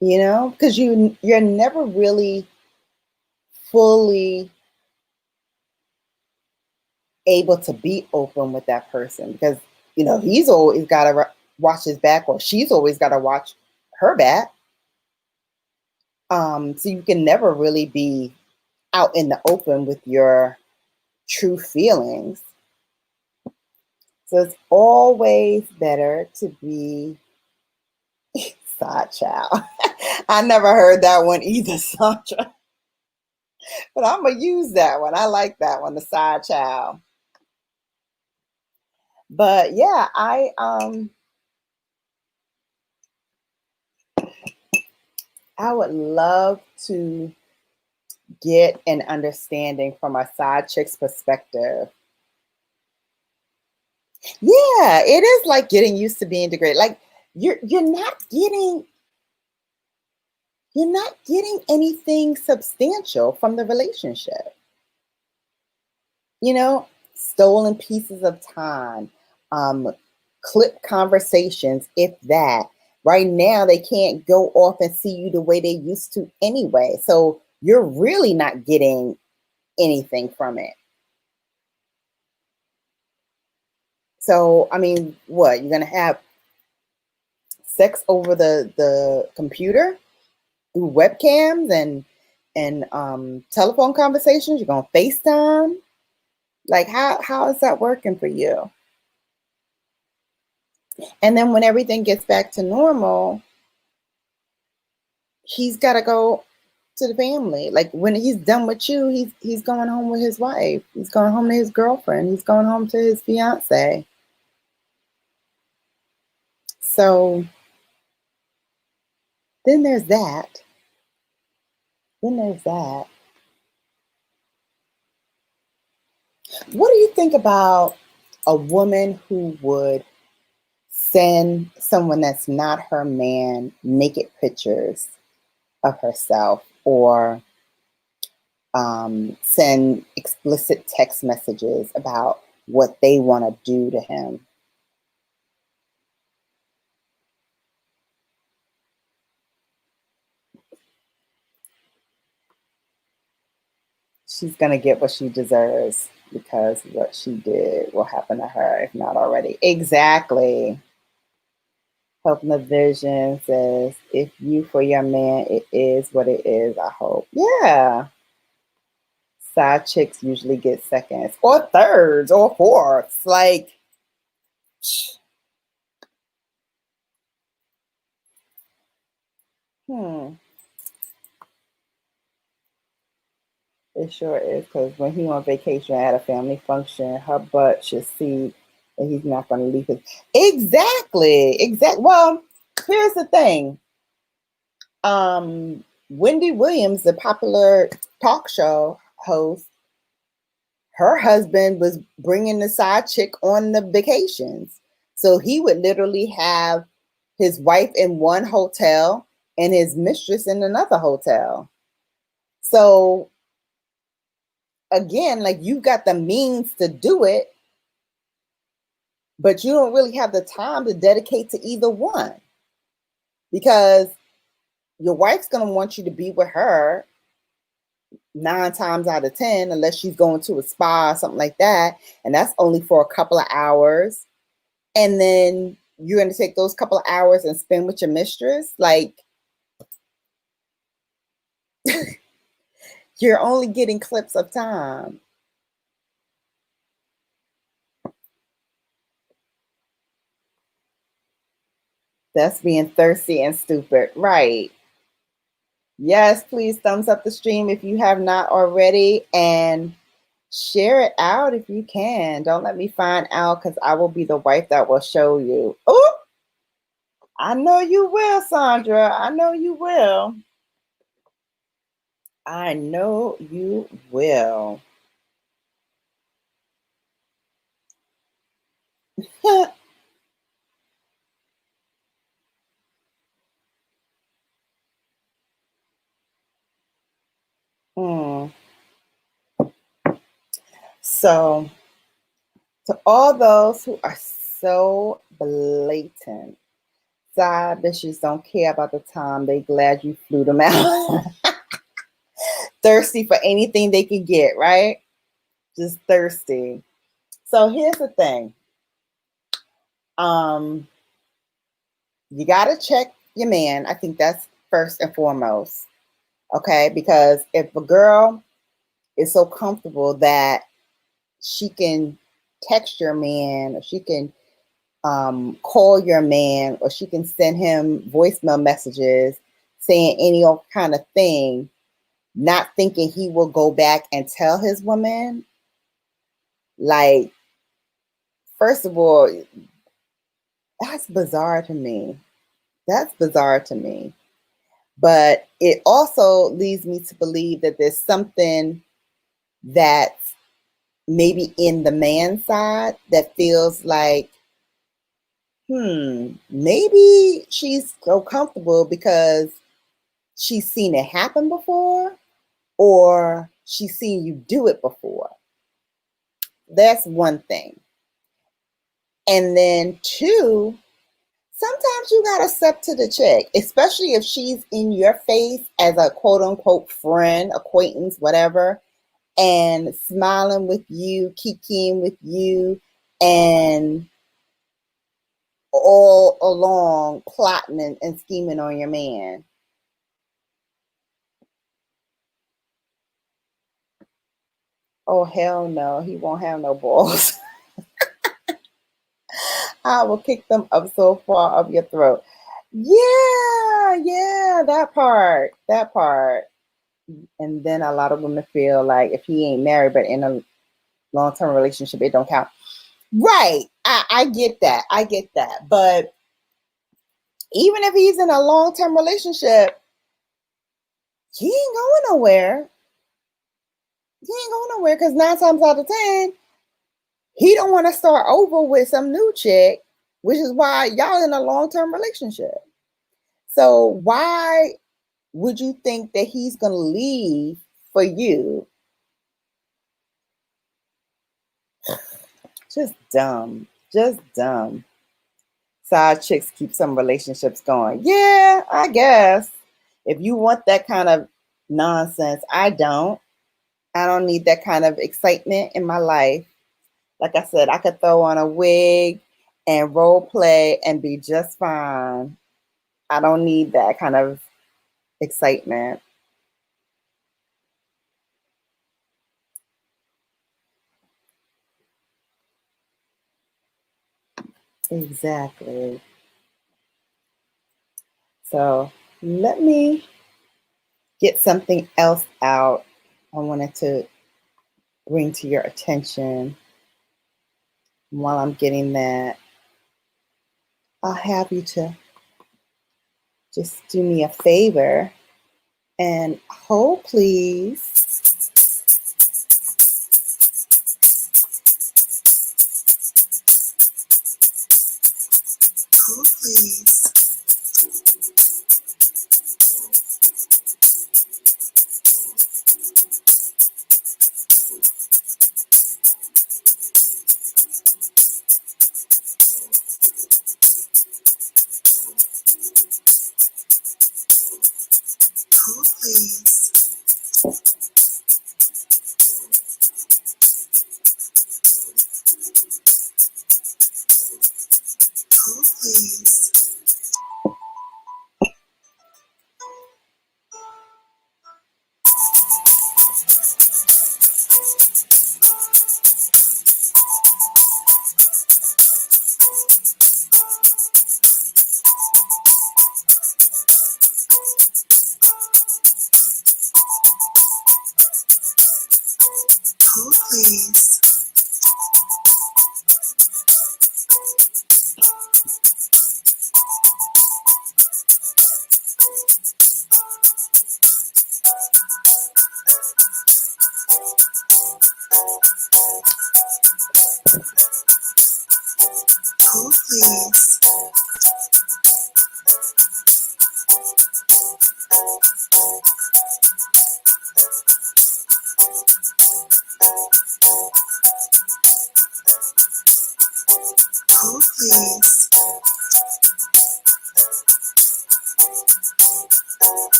because you're never really fully able to be open with that person, because he's always got to watch his back, or she's always got to watch her back. So you can never really be out in the open with your true feelings. So it's always better to be side child. I never heard that one either, Sandra. But I'm gonna use that one. I like that one, the side child. But yeah, I would love to get an understanding from a side chick's perspective. Yeah, it is like getting used to being degraded. Like you're not getting you're not getting anything substantial from the relationship. You know, stolen pieces of time, clip conversations, if that. Right now, they can't go off and see you the way they used to anyway. So you're really not getting anything from it. So, I mean, what? You're going to have sex over the computer through webcams and telephone conversations? You're going to FaceTime? Like, how is that working for you? And then when everything gets back to normal, he's got to go to the family. Like when he's done with you, he's going home with his wife. He's going home to his girlfriend. He's going home to his fiance. So then there's that. Then there's that. What do you think about a woman who would send someone that's not her man naked pictures of herself, or send explicit text messages about what they want to do to him? She's going to get what she deserves, because what she did will happen to her, if not already. Exactly. Helping the Vision says, if you for your man, it is what it is, I hope. Yeah. Side chicks usually get seconds or thirds or fourths. Like, It sure is, because when he on vacation at a family function, her butt should see that he's not going to leave his. Exactly. Well, here's the thing. Wendy Williams, the popular talk show host, her husband was bringing the side chick on the vacations. So he would literally have his wife in one hotel and his mistress in another hotel. So again, like, you got the means to do it, but you don't really have the time to dedicate to either one, because your wife's going to want you to be with her 9 times out of 10, unless she's going to a spa or something like that. And that's only for a couple of hours. And then you're going to take those couple of hours and spend with your mistress. Like, you're only getting clips of time. That's being thirsty and stupid. Right. Yes, please thumbs up the stream if you have not already, and share it out if you can. Don't let me find out, because I will be the wife that will show you. Oh, I know you will, Sandra. I know you will. I know you will. Hmm. So, to all those who are so blatant, side bitches don't care about the time. They glad you flew them out. Thirsty for anything they can get, right? Just thirsty. So here's the thing. You gotta check your man. I think that's first and foremost. Okay, because if a girl is so comfortable that she can text your man, or she can call your man, or she can send him voicemail messages saying any old kind of thing, not thinking he will go back and tell his woman, like, first of all, that's bizarre to me. That's bizarre to me. But it also leads me to believe that there's something that's maybe in the man side that feels like, maybe she's so comfortable because she's seen it happen before, or she's seen you do it before. That's one thing. And then two, sometimes you gotta step to the check, especially if she's in your face as a quote unquote friend, acquaintance, whatever, and smiling with you, kikiing with you, and all along plotting and scheming on your man. Oh, hell no, he won't have no balls. I will kick them up so far up your throat. Yeah, that part. And then a lot of women feel like if he ain't married but in a long-term relationship, it don't count. Right. I get that. But even if he's in a long-term relationship, he ain't going nowhere. Because 9 times out of 10, he don't want to start over with some new chick, which is why y'all in a long-term relationship. So why would you think that he's going to leave for you? Just dumb. Side chicks keep some relationships going. Yeah, I guess. If you want that kind of nonsense, I don't need that kind of excitement in my life. Like I said, I could throw on a wig and role play and be just fine. I don't need that kind of excitement. Exactly. So let me get something else out I wanted to bring to your attention. While I'm getting that, I'll have you to just do me a favor and hold, please. Hold, please. Hold, please. Hold, please. Hold, please. Hold, please. Hold, please.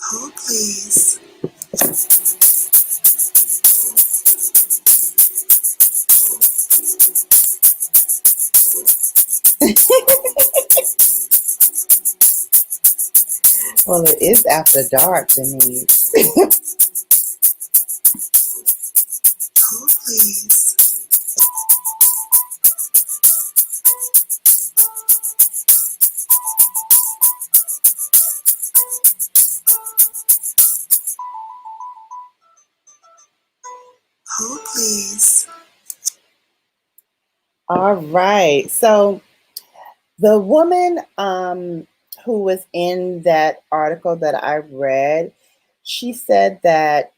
Hold, please. Well, it is after dark, Denise. Hold, please. Hold, please. All right. So the woman who was in that article that I read, she said that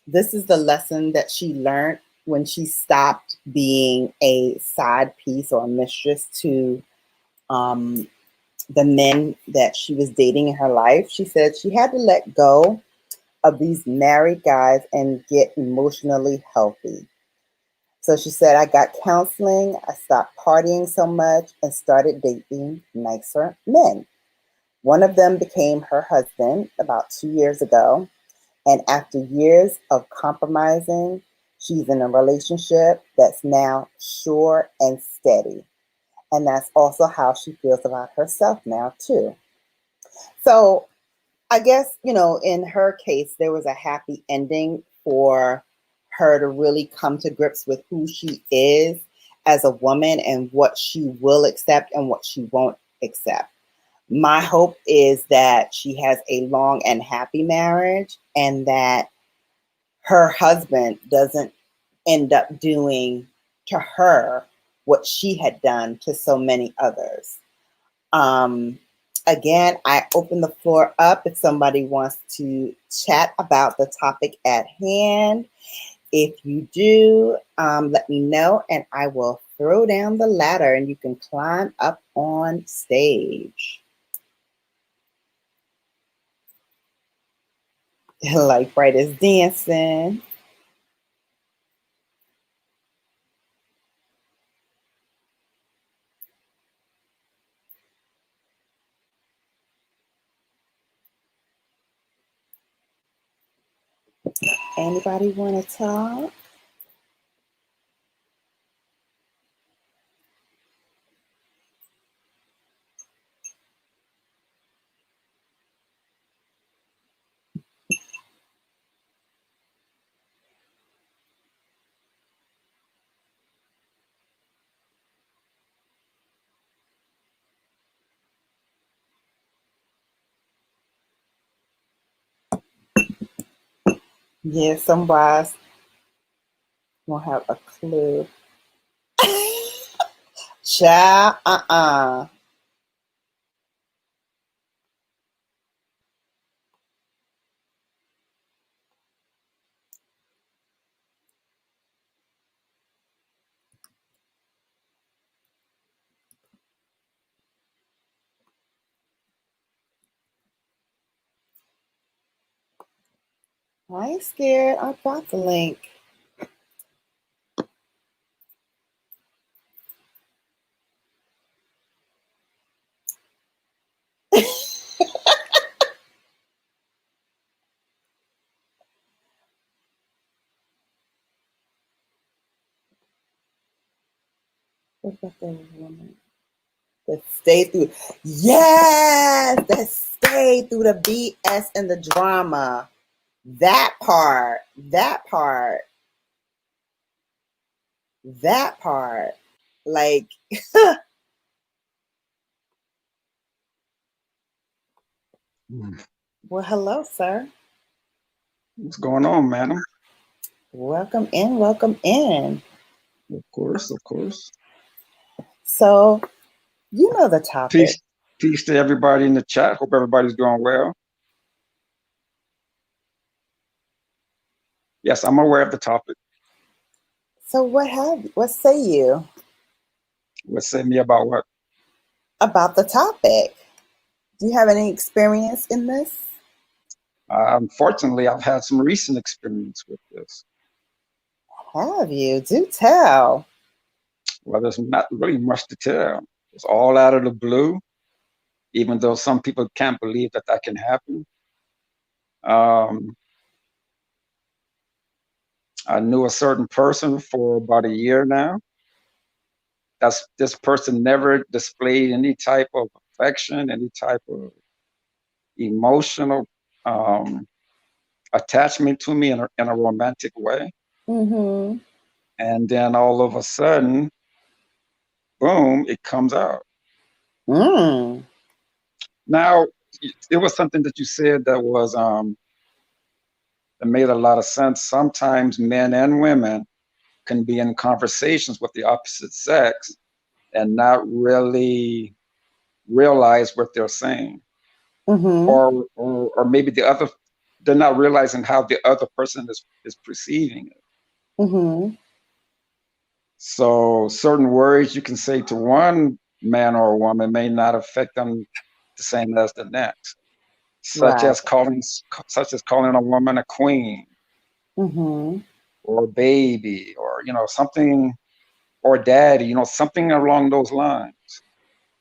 this is the lesson that she learned when she stopped being a side piece or a mistress to um, the men that she was dating in her life. She said she had to let go of these married guys and get emotionally healthy. So she said, I got counseling, I stopped partying so much, and started dating nicer men. One of them became her husband about 2 years ago. And after years of compromising, she's in a relationship that's now sure and steady. And that's also how she feels about herself now, too. So I guess, in her case, there was a happy ending for her to really come to grips with who she is as a woman and what she will accept and what she won't accept. My hope is that she has a long and happy marriage and that her husband doesn't end up doing to her what she had done to so many others. Um, Again, I open the floor up if somebody wants to chat about the topic at hand. If you do, let me know and I will throw down the ladder and you can climb up on stage. Like Bright is dancing. Anybody want to talk? Yeah, some wives won't have a clue. Child, I ain't scared. I brought the link. What about the woman? That stay through. Yes, that stay through the BS and the drama. That part. That part. That part. Like, well, hello, sir.
What's going on, madam?
Welcome in. Welcome in.
Of course, of course.
So, you know the topic.
Peace, peace to everybody in the chat. Hope everybody's doing well. Yes, I'm aware of the topic.
So, what say you
What say me about what?
about the topic? Do you have any experience in this?
Unfortunately, I've had some recent experience with this.
Have you? Do tell.
Well, there's not really much to tell. It's all out of the blue, even though some people can't believe that that can happen. Um, I knew a certain person for about a year now. This person never displayed any type of affection, any type of emotional um, attachment to me in a romantic way.
Mm-hmm.
And then all of a sudden, boom, it comes out.
Mm.
Now, it was something that you said that was that made a lot of sense. Sometimes men and women can be in conversations with the opposite sex and not really realize what they're saying,
Mm-hmm.
or maybe they're not realizing how the other person is perceiving it.
Mm-hmm.
So certain words you can say to one man or a woman may not affect them the same as the next, such
Right.
as calling a woman a queen
Mm-hmm.
or a baby, or something, or daddy, something along those lines.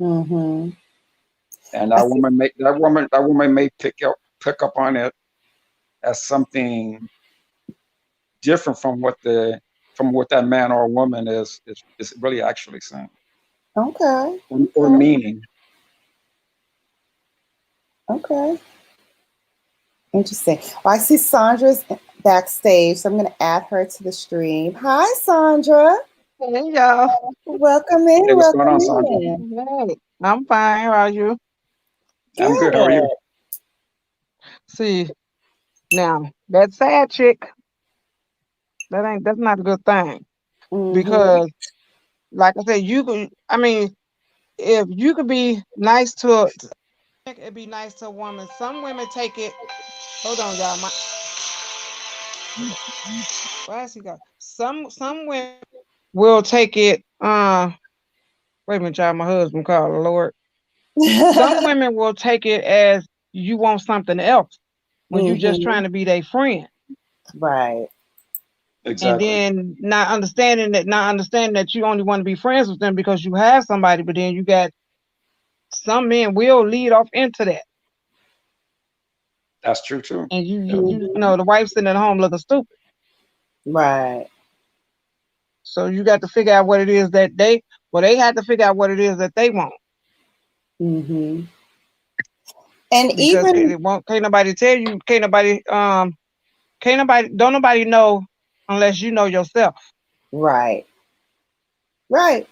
Mm-hmm.
And
I
that
see.
woman may pick up on it as something different from what that man or woman is really actually saying,
Okay.
or
Okay.
meaning.
Okay. Interesting. Well, I see Sandra's backstage, so I'm going to add her to the stream. Hi, Sandra.
Hey y'all.
Welcome in.
Hey, what's going
Welcome
on, Sandra?
in.
Hey, I'm fine. How are you?
I'm good. How are you?
Good.
See, now that sad chick, that's not a good thing.
Mm-hmm.
Because like I said, you could I mean, if you could be nice to it'd be nice to a woman. Some women take it. Hold on, y'all. Where is he go? Some women will take it wait a minute, y'all, my husband called, Lord. Some women will take it as you want something else when you just
Mm-hmm.
trying to be their friend.
Right.
And
Exactly.
then not understanding that you only want to be friends with them because you have somebody, but then you got some men will lead off into that.
That's true too.
And you
Yep.
you you
Mm-hmm.
know the wife sitting at home looking stupid.
Right.
So you got to figure out what it is that they have to figure out what it is that they want.
Mm-hmm. And
Because
even
can't nobody tell you, don't nobody know unless you know yourself.
right. Right.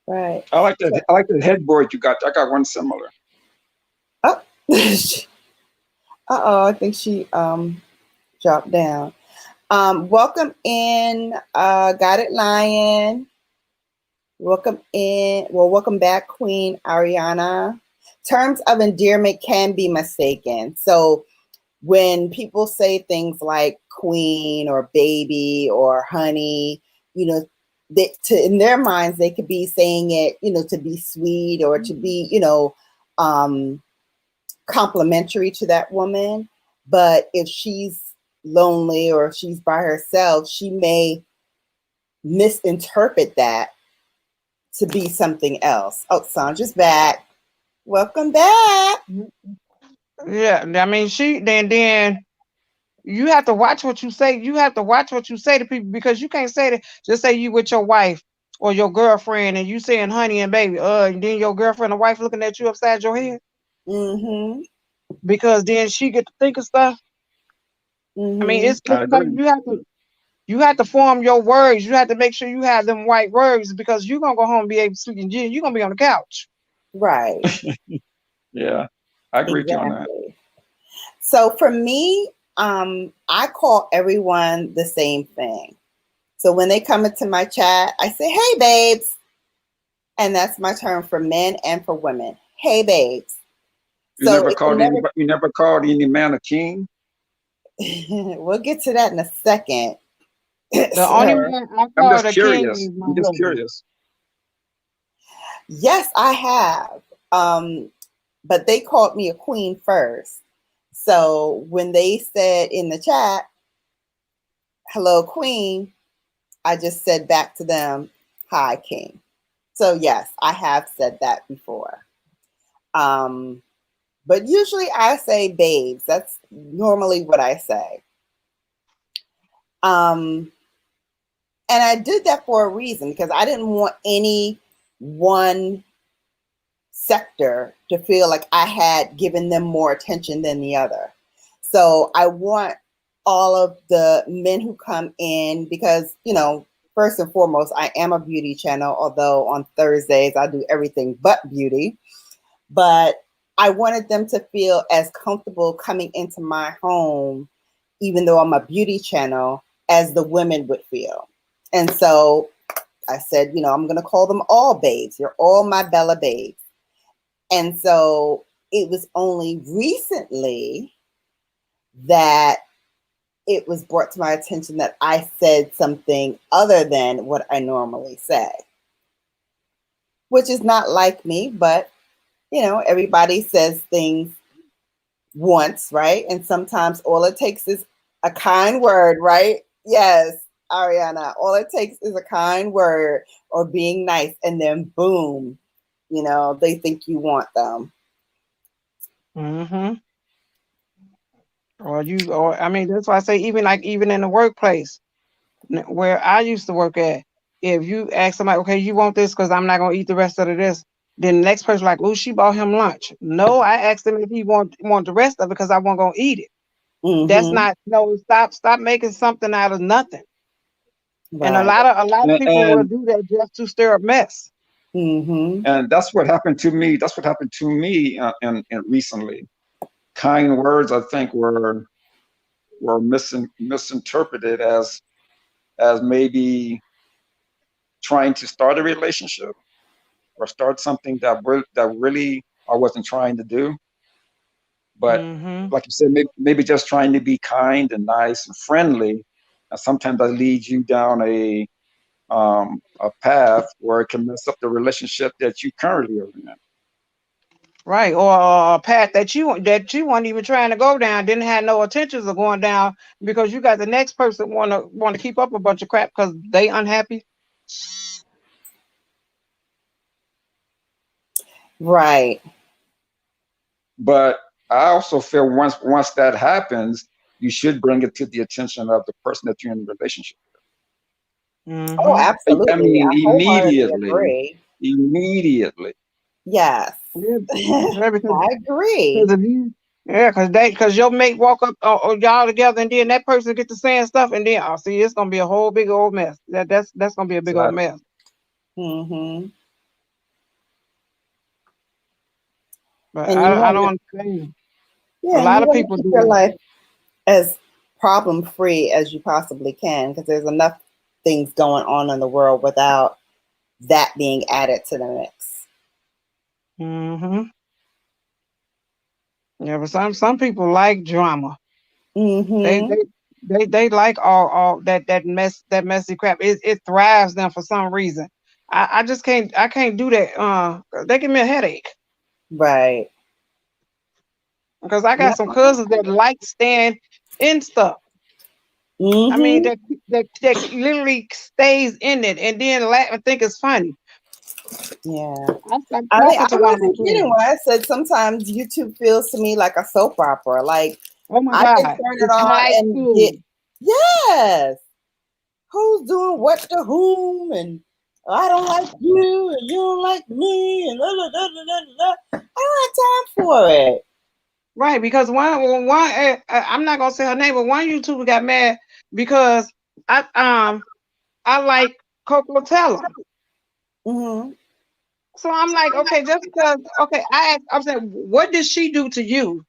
Right.
I like
So,
that. I like the headboard you got. I got one similar.
oh. Uh-oh, I think she dropped down. Welcome in, Guided Lion. Welcome in. Well, welcome back, Queen Ariana. Terms of endearment can be mistaken. So when people say things like queen or baby or honey, you know, in their minds, they could be saying it, to be sweet or to be, um, complimentary to that woman. But if she's lonely or if she's by herself, she may misinterpret that to be something else. Oh, Sandra's back. Welcome back.
Yeah, I mean then you have to watch what you say. You have to watch what you say to people because you can't say that. Just say you with your wife or your girlfriend and you saying honey and baby, and then your girlfriend or wife looking at you upside your head
Mm-hmm.
because then she get to think of stuff. I mean,
Mm-hmm.
it's
I
like
agree.
you have to form your words. You have to make sure you have them right words because you're gonna go home and be able to speak and you're gonna be on the couch.
Right.
Yeah, I agree with you on that.
Exactly. So for me, I call everyone the same thing. So when they come into my chat, I say, "Hey, babes," and that's my term for men and for women. Hey, babes.
You
So
never
it can
called
never.
anybody. You never called any man a king.
We'll get to that in a second,
The only
sir.
man I
I'm
call
just
the king
curious.
is my
I'm just
husband.
curious.
Yes, I have. But they called me a queen first. So when they said in the chat, "Hello, queen," I just said back to them, "Hi, king." So yes, I have said that before. Um, but usually I say babes. That's normally what I say. Um, and I did that for a reason because I didn't want any one sector to feel like I had given them more attention than the other. So I want all of the men who come in because, first and foremost, I am a beauty channel, although on Thursdays I do everything but beauty. But I wanted them to feel as comfortable coming into my home, even though I'm a beauty channel, as the women would feel. And so I said, I'm going to call them all babes. You're all my Bella babes. And so it was only recently that it was brought to my attention that I said something other than what I normally say, which is not like me, but everybody says things once, right? And sometimes all it takes is a kind word, right? Yes, Ariana, all it takes is a kind word or being nice, and then boom, they think you want them.
Mm-hmm. Or I mean, that's why I say even in the workplace where I used to work at, if you ask somebody, okay, you want this because I'm not gonna eat the rest of this, then the next person like, oh, she bought him lunch. No, I asked him if he want the rest of it because I wasn't gonna eat it. That's
Mm-hmm.
not no. Stop making something out of nothing. And
Right.
a lot of people will
And
do that just to stir up mess.
Mm-hmm.
and that's what happened to me. That's what happened to me in recently. Kind words, I think, were misinterpreted as maybe trying to start a relationship or start something that really I wasn't trying to do. But
Mm-hmm.
like you said, maybe just trying to be kind and nice and friendly, and sometimes that leads you down a path where it can mess up the relationship that you currently are in.
Right, or a path that you weren't even trying to go down, didn't have no intentions of going down because you got the next person want to keep up a bunch of crap because they unhappy.
Right.
But I also feel once that happens, you should bring it to the attention of the person that you're in a relationship
Oh,
Mm-hmm.
with. I
absolutely.
mean,
I wholeheartedly
immediately,
agree.
immediately.
Yes.
Yeah, yeah,
I agree.
because if you yeah, because your mate walk up or y'all together and then that person get to saying stuff and then see it's gonna be a whole big old mess. That's gonna be a big old
Exactly.
mess.
Mm-hmm.
But
And you
I
want
don't
to,
understand. A
yeah, and
lot
you
of
want to
people
keep
do
your
that.
life as problem free as you possibly can, because there's enough things going on in the world without that being added to the mix.
Mm-hmm. Yeah, but some people like drama. They
Mm-hmm.
they they like all that messy crap. It thrives them for some reason. I just can't do that. They give me a headache
Right.
because I
No.
got some cousins that like staying in stuff. I mean
Mm-hmm.
that literally stays in it and then laugh and think it's funny.
Yeah.
I stopped
I mean,
talking
I
to one of my
wasn't kidding
cousins.
when I said sometimes YouTube feels to me like a soap opera. Like
Oh my
I can
God,
turn it
it's
on
hype
and get,
too.
yes, who's doing what to whom, and I don't like you and you don't like me, and blah, blah, blah, blah, blah, blah. I don't have time for it.
Right, because I'm not gonna say her name, but one YouTuber got mad because I I like Coco Tellum.
Mm-hmm.
So I'm like, okay, just because okay, I'm saying, what did she do to you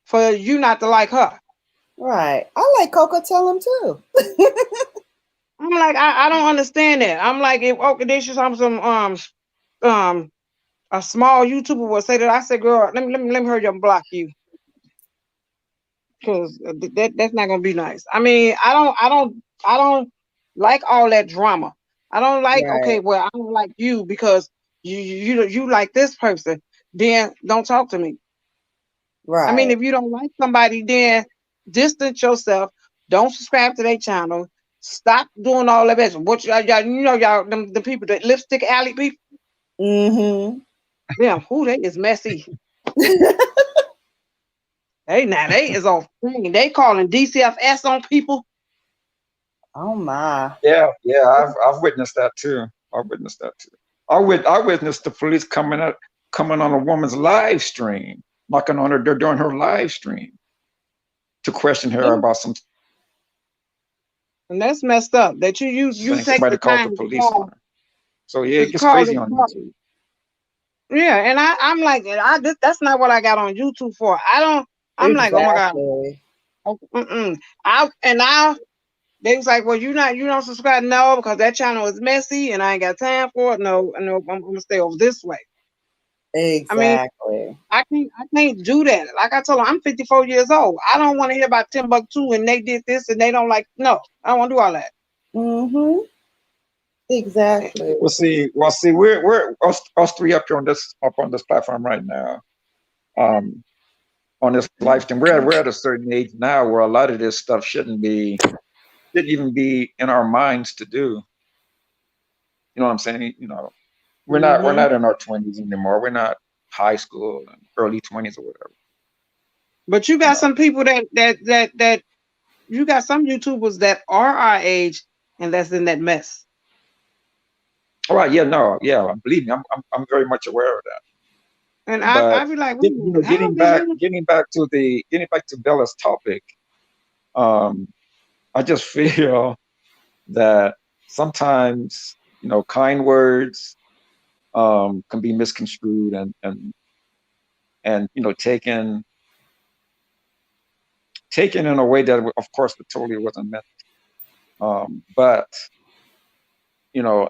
for you not to like her?
Right. I like Coco Tell him too.
I'm like, I don't understand that. I'm like, if okay, this is some um a small YouTuber would say that. I said, girl, let me hurry up and block you because that's not gonna be nice. I mean, I don't like all that drama. I don't like okay,
Right.
well, I don't like you because you like this person. Then don't talk to me. I mean,
Right.
if you don't like somebody, then distance yourself. Don't subscribe to their channel. Stop doing all that. What y'all, the people, the lipstick alley people,
Mm-hmm.
them, who they is messy. They is on screen. They calling DCFS on people.
Oh my.
Yeah, yeah, I've witnessed that too. I've witnessed that too. I witnessed the police coming on a woman's live stream, knocking on her door during her live stream to question her
Yeah,
about some
and that's messed up. That you
things.
take the
Somebody called the
time
police on her. So yeah, it
to
gets
call
crazy
the
on YouTube.
yeah, and I'm like, that's not what I got on YouTube for. I don't. I'm like, oh my god.
Exactly.
Oh, mm-mm. I they was like, well, you don't subscribe, no, because that channel is messy and I ain't got time for it. No, no, I'm gonna stay over this way.
Exactly.
I can't do that. Like I told her, I'm 54 years old. I don't want to hear about Timbuktu and they did this and they don't like. No, I don't want to do all that.
Mm-hmm. Exactly.
Well, see, we're us three up here on this platform right now. On this live stream, we're at a certain age now where a lot of this stuff shouldn't even be in our minds to do. You know what I'm saying? We're not in our 20s anymore. We're not high school and early 20s or whatever.
But you got some people that you got some YouTubers that are our age and that's in that mess.
All right, yeah, believe me, I'm very much aware of that.
And
But
I be like, wait a minute, how
getting back to Bella's topic, I just feel that sometimes kind words can be misconstrued and taken in a way that of course totally wasn't meant. But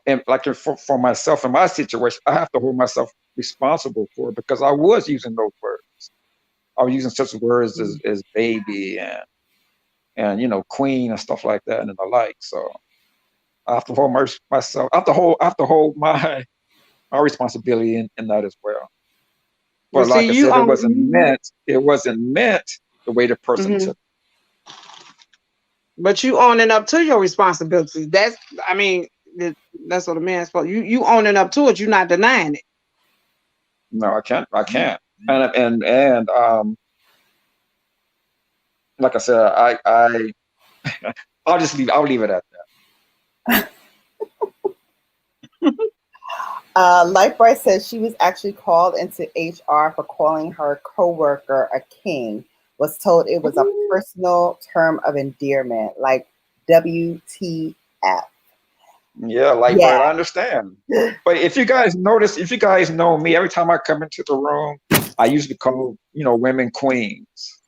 and like for myself in my situation, I have to hold myself responsible for it because I was using those words. I was using such words as baby and queen and stuff like that and the like. So I have to hold myself. I have to hold my responsibility in that as well.
Well,
But like
see,
I said, it wasn't meant. It wasn't meant the way the person took.
But you owning up to your responsibility. That's what a man's supposed. You owning up to it. You're not denying it.
No, I can't. And like I said, I'll leave it at that.
Lightbright says she was actually called into HR for calling her coworker a king. Was told it was a personal term of endearment, like WTF.
Yeah, Lightbright, I understand. But if you guys know me, every time I come into the room, I usually call women queens.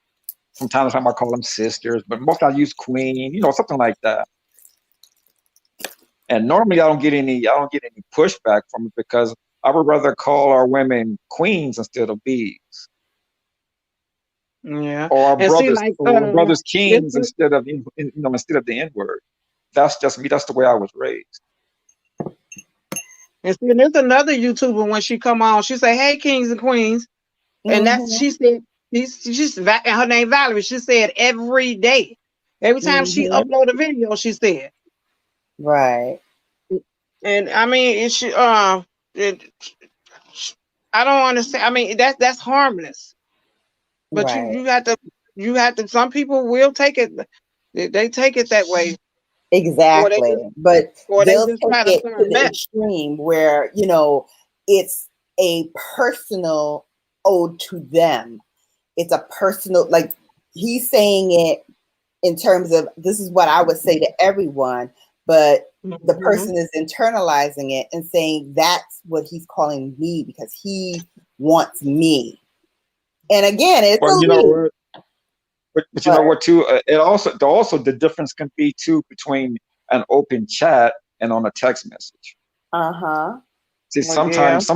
Sometimes I might call them sisters, but most I use queen, something like that. And normally I don't get any pushback from it because I would rather call our women queens instead of bees.
Yeah.
Or our brothers kings instead of the N-word. That's just me. That's the way I was raised.
And see, there's another YouTuber when she come on, she say, "Hey, kings and queens," and that's she said she's and her name Valerie. She said every day, every time she upload a video, she said,
right.
And I mean, I don't understand. I mean, that's harmless, but
right.
you have to. Some people will take it. They take it that way.
Exactly. But they'll take it to the
back.
extreme where, it's a personal ode to them. It's a personal, like he's saying it in terms of this is what I would say to everyone, but the person is internalizing it and saying that's what he's calling me because he wants me. And again, it's
But you know what too? It also the difference can be too between an open chat and on a text message. See, sometimes,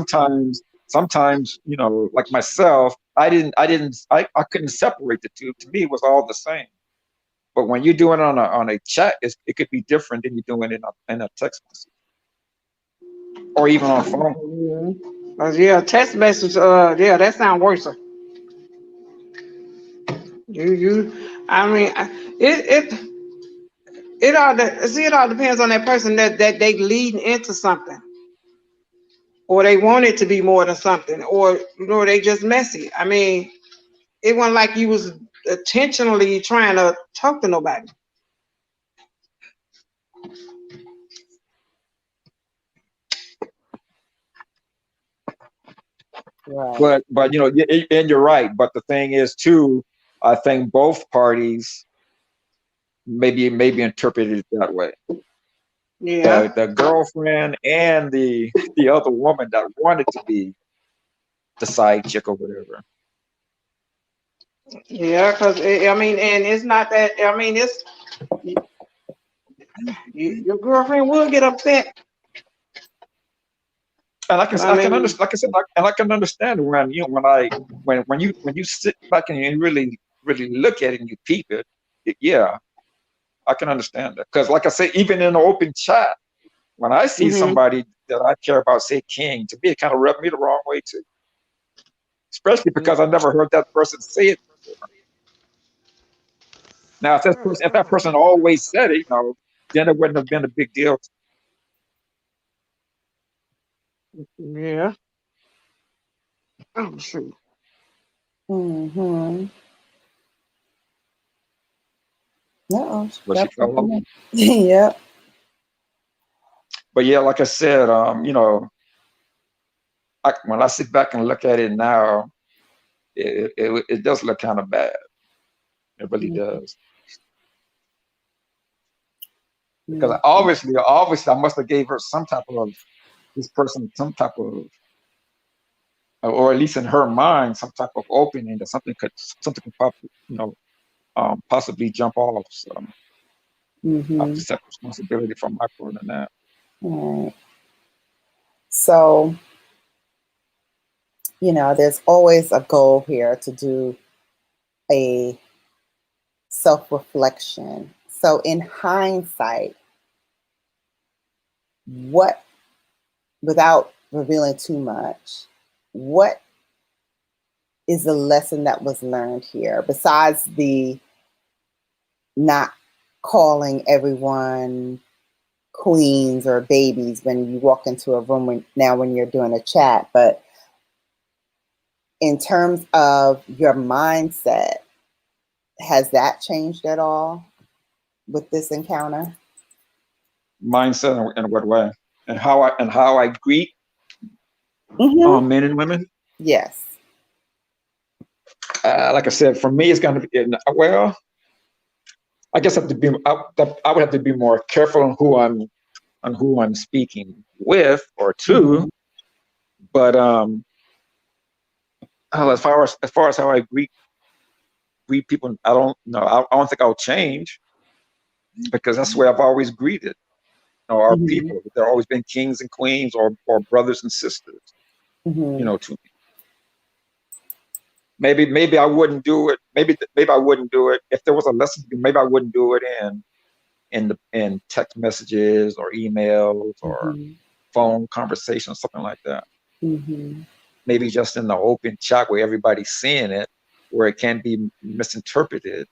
like myself, I couldn't separate the two. To me, it was all the same. But when you're doing it on a chat, it could be different than you're doing it in a text message or even on phone.
Yeah, text message. Yeah, that sounds worse. I mean, it all depends on that person that they leading into something, or they want it to be more than something, or they just messy. I mean, it wasn't like you was intentionally trying to talk to nobody.
Right.
But and you're right. But the thing is too, I think both parties maybe interpreted it that way.
Yeah.
The girlfriend and the other woman that wanted to be the side chick or whatever.
Yeah, because and it's not that. I mean, it's your girlfriend will get upset.
And
I
I can
mean,
understand, like I said, and I can understand when when you sit back and you really look at it and you peep it, yeah, I can understand that. Because like I say, even in the open chat, when I see
mm-hmm,
somebody that I care about say king, to me it kind of rubbed me the wrong way too. Especially because I never heard that person say it before. Now if that person always said it, then it wouldn't have been a big deal.
yeah. Oh shoot.
Mm-hmm. Uh-oh, she
But she
got
fell off.
something. Yep.
But yeah, like I said, when I sit back and look at it now, it does look kind of bad. It really does. Because
Mm-hmm.
obviously, I must have gave her some type of this person some type of, or at least in her mind, some type of opening that something could possibly jump off. So I have to
Mm-hmm.
accept responsibility for my part in that.
All right. So, there's always a goal here to do a self-reflection. So in hindsight, what, without revealing too much, what is the lesson that was learned here besides the not calling everyone queens or babies when you walk into a room when you're doing a chat, but in terms of your mindset, has that changed at all with this encounter?
Mindset in what way, and how I greet
Mm-hmm.
men and women.
Yes.
Like I said, for me, it's going to be well. I guess I would have to be more careful on who I'm speaking with or to.
Mm-hmm.
But as far as how I greet people, I don't know. I don't think I'll change because that's the way I've always greeted our
Mm-hmm.
people. They've always been kings and queens or brothers and sisters.
Mm-hmm.
To me. Maybe I wouldn't do it. Maybe I wouldn't do it if there was a lesson. Maybe I wouldn't do it in text messages or emails or
Mm-hmm.
phone conversations, something like that.
Mm-hmm.
Maybe just in the open chat where everybody's seeing it, where it can be misinterpreted,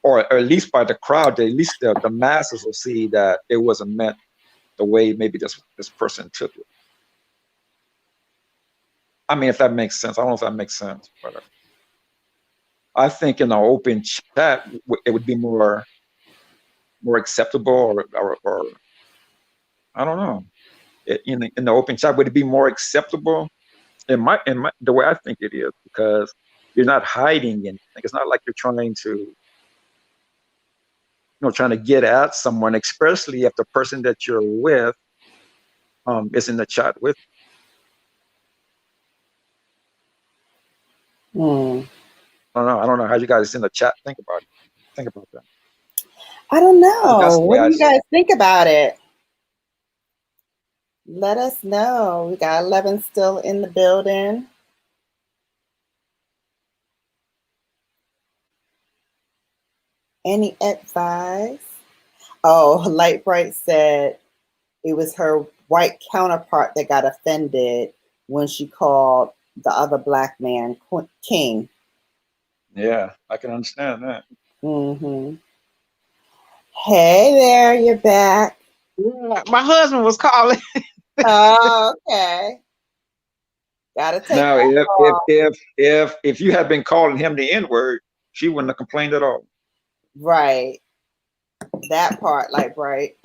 or at least by the crowd, at least the masses will see that it wasn't meant the way maybe this person took it. I mean, if that makes sense. I don't know if that makes sense, but I think in the open chat it would be more acceptable, or I don't know. In the open chat, would it be more acceptable? In the way I think it is, because you're not hiding anything. It's not like you're trying to get at someone, especially if the person that you're with is in the chat with.
Mm.
I don't know how you guys in the chat think about it. Think about that.
I don't
But that's
know.
the way
What do
I
you
see it.
guys think about it? Let us know. We got 11 still in the building. Any advice? Oh, Light Bright said it was her white counterpart that got offended when she called the other black man king.
Yeah, I can understand that.
Mm-hmm. Hey there, you're back.
Yeah, my husband was calling.
Oh, okay. Gotta take
Now,
that call.
if you had been calling him the N word, she wouldn't have complained at all.
Right. That part, Light Bright.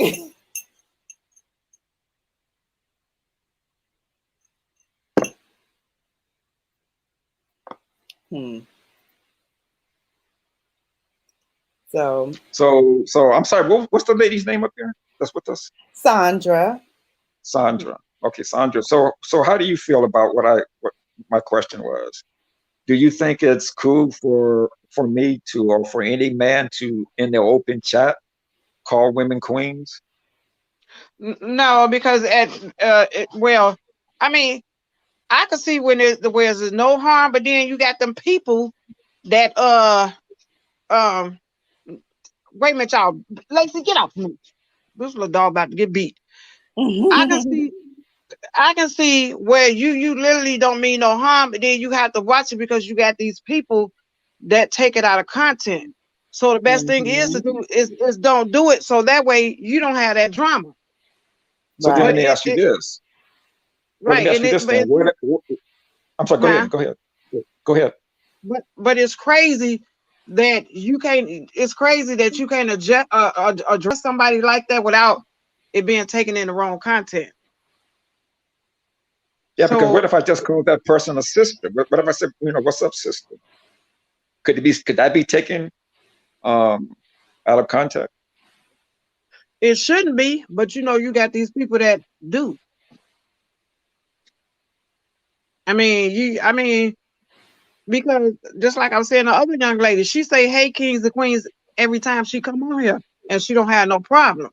Hmm. So,
So I'm sorry. What's the lady's name up here? That's with us,
Sandra.
Sandra. Okay, Sandra. So how do you feel about what my question was? Do you think it's cool for me to, or for any man to, in the open chat, call women queens?
No, because well, I mean, I can see when where there's no harm, but then you got them people that um wait a minute, y'all. Lacey, get off me. This little dog about to get beat. I can see where you literally don't mean no harm, but then you have to watch it because you got these people that take it out of content. So the best thing is to do is don't do it, so that way you don't have that drama.
So then let
Right.
me ask you this. Well, let me
Right,
ask
and
you this then. I'm sorry. Go
huh?
ahead. Go ahead. Go ahead.
But it's crazy that you can't. It's crazy that you can't address somebody like that without it being taken in the wrong content.
Yeah, because what
So
if I just call that person a sister? What if I said, what's up, sister? Could that be taken out of context?
it shouldn't be, but you got these people that do. I mean, because just like I was saying, the other young lady, she say, "Hey, kings and queens," every time she come on here, and she don't have no problem.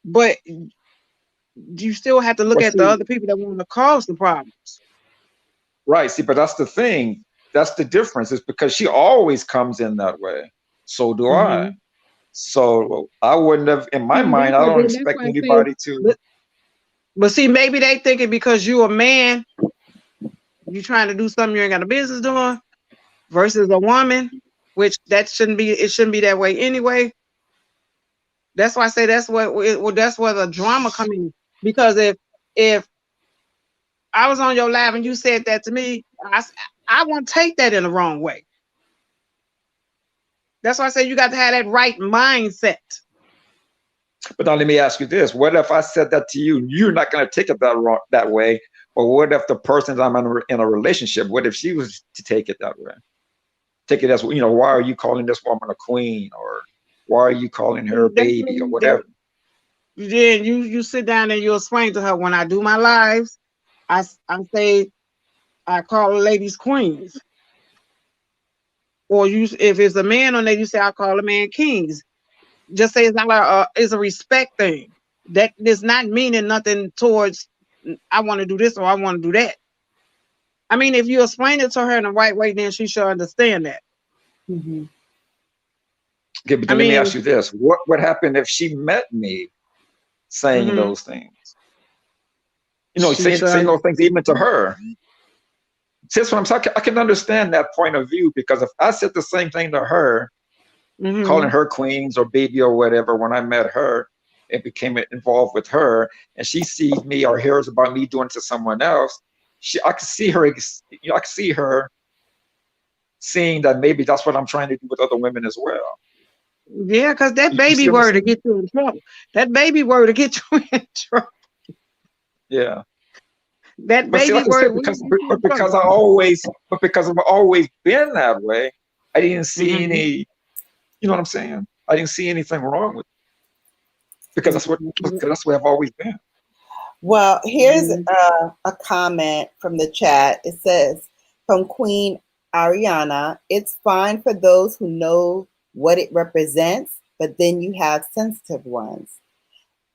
But you still have to look
Well,
at the
see,
other people that want to cause the problems.
right. See, but that's the thing. That's the difference. Is because she always comes in that way. So do I.
Mm-hmm.
So I wouldn't have, in my
See,
mind, I don't
that's
expect
why I say,
anybody to.
but see, maybe they thinking because you a man, you trying to do something you ain't got a business doing, versus a woman, which that shouldn't be. It shouldn't be that way anyway. That's why I say that's that's where the drama come in. Because if I was on your live and you said that to me, I won't take that in the wrong way. That's why I say you got to have that right mindset.
But now let me ask you this: what if I said that to you? You're not going to take it that way. Or what if the person I'm in a relationship? What if she was to take it that way? Take it as, why are you calling this woman a queen, or why are you calling her a baby, or whatever?
Then you sit down and you explain to her, when I do my lives, I say I call ladies queens. Or if it's a man on there, you say I call a man kings. Just say it's not like it's a respect thing. That is not meaning nothing towards I want to do this or I want to do that. I mean, if you explain it to her in the right way, then she should understand that.
Mm-hmm.
Okay, but
I
then let me
mean,
ask you this: what would happen if she met me saying
mm-hmm.
those things?
She
Saying
should.
those things even to her. See, that's what I'm saying. I can understand that point of view, because if I said the same thing to her, calling
Mm-hmm.
her queens or baby or whatever, when I met her and became involved with her, and she sees me or hears about me doing it to someone else, I can see her. I can see her seeing that maybe that's what I'm trying to do with other women as well.
Yeah, because that
You
baby
see what I'm
word to
saying?
get you in trouble. That baby word to get you in trouble.
Yeah.
That
But see,
baby
like I said,
word will get you in
because
trouble.
I've always been that way, I didn't see
Mm-hmm.
any. You know what I'm saying? I didn't see anything wrong with it, because that's what I've always been.
Well, here's
Mm-hmm.
a comment from the chat. It says, from Queen Ariana, it's fine for those who know what it represents, but then you have sensitive ones.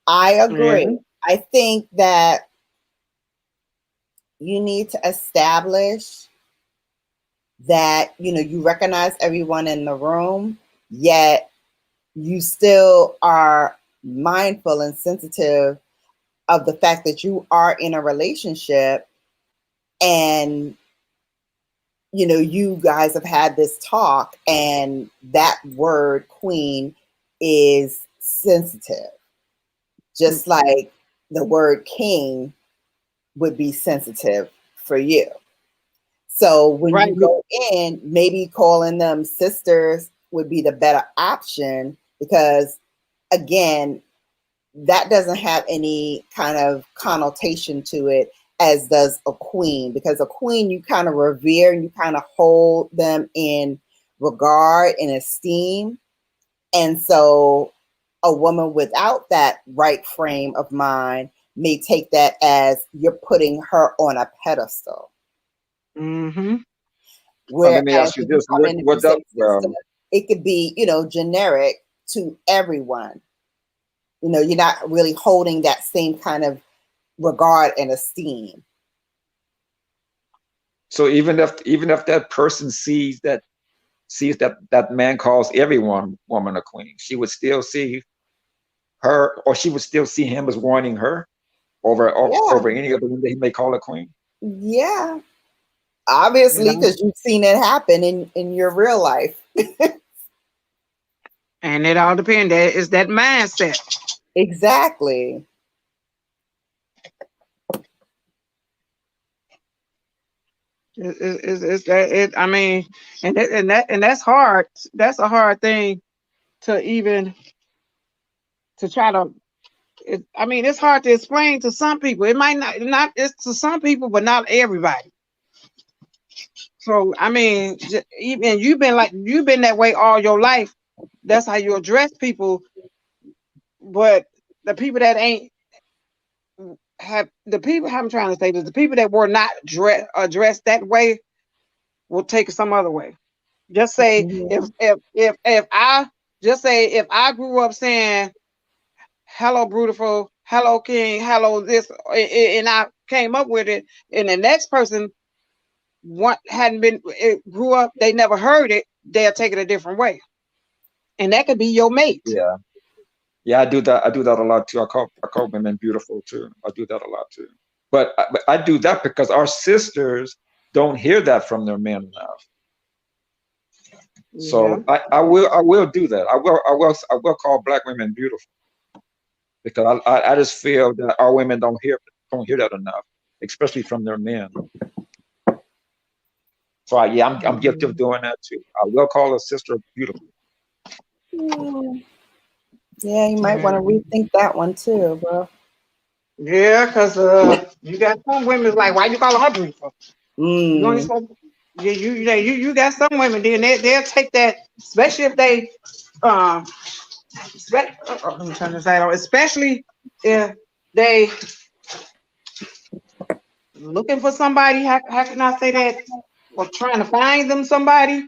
I
Yeah.
agree. I think that you need to establish that, you recognize everyone in the room, yet you still are mindful and sensitive of the fact that you are in a relationship, and you guys have had this talk, and that word queen is sensitive, just like the word king would be sensitive for you. So when you
Right.
go in, maybe calling them sisters would be the better option, because again, that doesn't have any kind of connotation to it as does a queen, because a queen you kind of revere and you kind of hold them in regard and esteem. And so a woman without that right frame of mind may take that as you're putting her on a pedestal.
Mm-hmm.
Whereas
Let me ask you
if you
this:
come in and you say sister,
well,
it could be, generic to everyone. You're not really holding that same kind of regard and esteem.
So even if that person sees that man calls every woman a queen, she would still see her, or she would still see him as wanting her over any other woman that he may call a queen.
Yeah, obviously, because you've seen it happen in your real life.
And it all depends. It's that mindset.
Exactly.
It's that. I mean, and that's hard. That's a hard thing to even to try to. I mean, it's hard to explain to some people. It might not. It's to some people, but not everybody. So I mean, even you've been that way all your life. That's how you address people. But the people that ain't have the people. How I'm trying to say this: the people that were not addressed that way will take it some other way. Just say if I just say if I grew up saying hello beautiful, hello king, hello this, and I came up with it, and the next person hadn't been grew up, they never heard it, they'll take it a different way, and that could be your mate.
Yeah, I do that a lot too. I call women beautiful too. I do that a lot too. But I do that because our sisters don't hear that from their men enough. So I will do that. I will call black women beautiful, because I just feel that our women don't hear that enough, especially from their men. So I'm guilty of doing that too. I will call a sister beautiful.
Yeah, you might want to rethink that one too, bro.
Yeah, because you got some women like, why you calling her beautiful? You got some women, then they'll take that, especially if they I'm trying to say, especially if they looking for somebody. How can I say that? Or trying to find them somebody.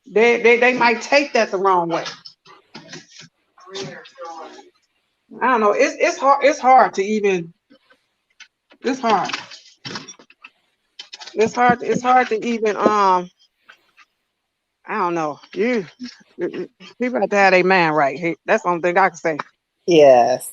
They might take that the wrong way. I don't know. It's hard. It's hard to even. It's hard. It's hard. It's hard to even. I don't know. People have to have a man right. That's the only thing I can say.
Yes.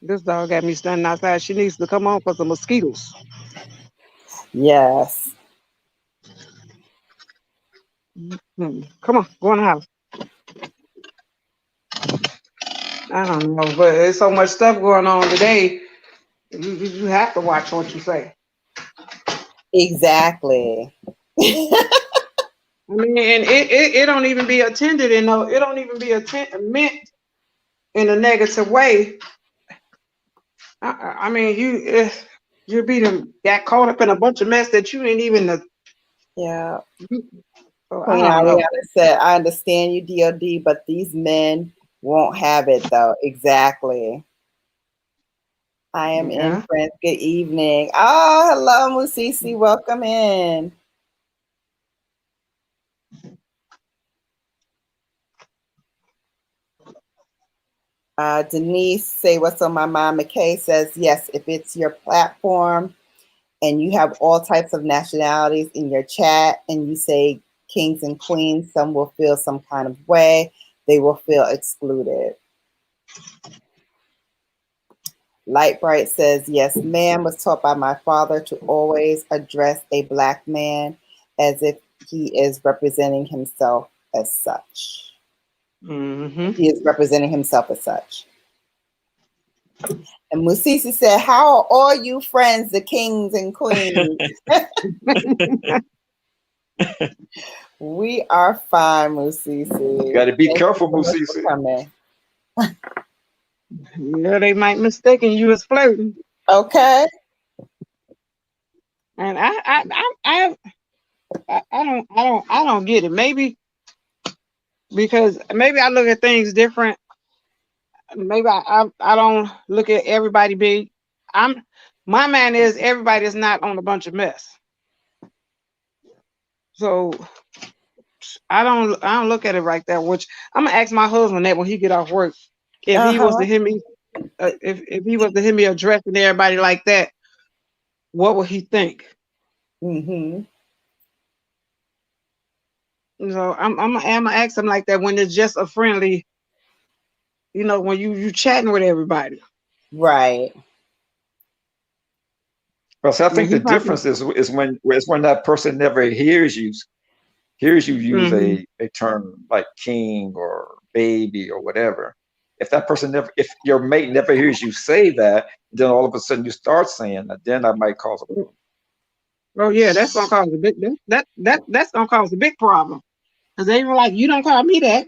This dog got me standing outside. She needs to come on for some mosquitoes.
Yes.
Come on, go in the house. I don't know, but there's so much stuff going on today. You have to watch what you say.
Exactly.
I mean, and it don't even be attended in no. It don't even be meant in a negative way. I mean, you got caught up in a bunch of mess that you ain't even.
Yeah.
So
Queen Ariana said, "I understand you, DOD, but these men won't have it though." Exactly. I am in, friends. Good evening. Oh, hello, Musisi. Welcome in. Denise, say what's on my mind. McKay says, yes, if it's your platform and you have all types of nationalities in your chat and you say kings and queens, some will feel some kind of way. They will feel excluded. Light Bright says, yes, ma'am, was taught by my father to always address a black man as if he is representing himself as such. He is representing himself as such. And Musisi said, how are all you friends, the kings and queens? We are fine, Musisi.
You got to be careful, Musisi.
Yeah, they might mistaken you as flirting.
Okay.
And I don't get it. Maybe because maybe I look at things different. Maybe I don't look at everybody big. My man is everybody is not on a bunch of mess. So I don't look at it like that. Which I'm gonna ask my husband that when he get off work, if he was to hear me, if he was to hear me addressing everybody like that, what would he think?
Mm-hmm.
So I'm gonna ask him like that when it's just a friendly, when you chatting with everybody.
Right.
Well, so I
I mean,
think the
he probably.
difference is when that person never hears you use
Mm-hmm.
a term like king or baby or whatever. If your mate never hears you say that, then all of a sudden you start saying that, then that might cause a problem.
Oh yeah, that's gonna cause a big that's gonna cause a big problem. Cause they were like, you don't call me that.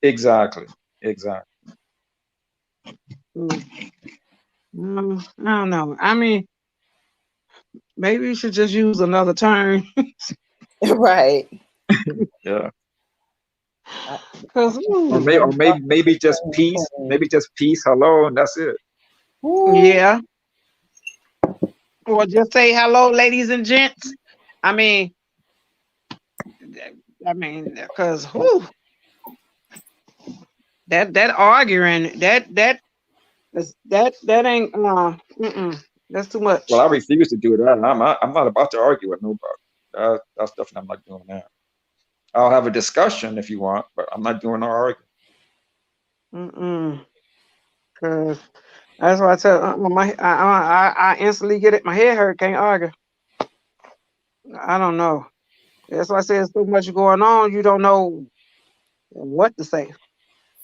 Exactly. Exactly.
I don't know. I mean, maybe you should just use another term.
Right.
Yeah.
I, I
Cause
can't
Or
believe
maybe
that
or
we
maybe
brought this
maybe
to
just
king and
peace.
queen.
Maybe just peace, hello, and that's it.
Ooh.
yeah, or just say hello, ladies and gents. I mean, cause that arguing that ain't that's too
Well, I
much.
refuse to do that. I'm not about to argue with nobody. That's definitely I'm not doing that. I'll have a discussion if you want, but I'm not doing no arguing.
Mm-mm. Cause that's why I tell I instantly get it. My head hurt. Can't argue. I don't know. That's why I say there's so much going on. You don't know what to say.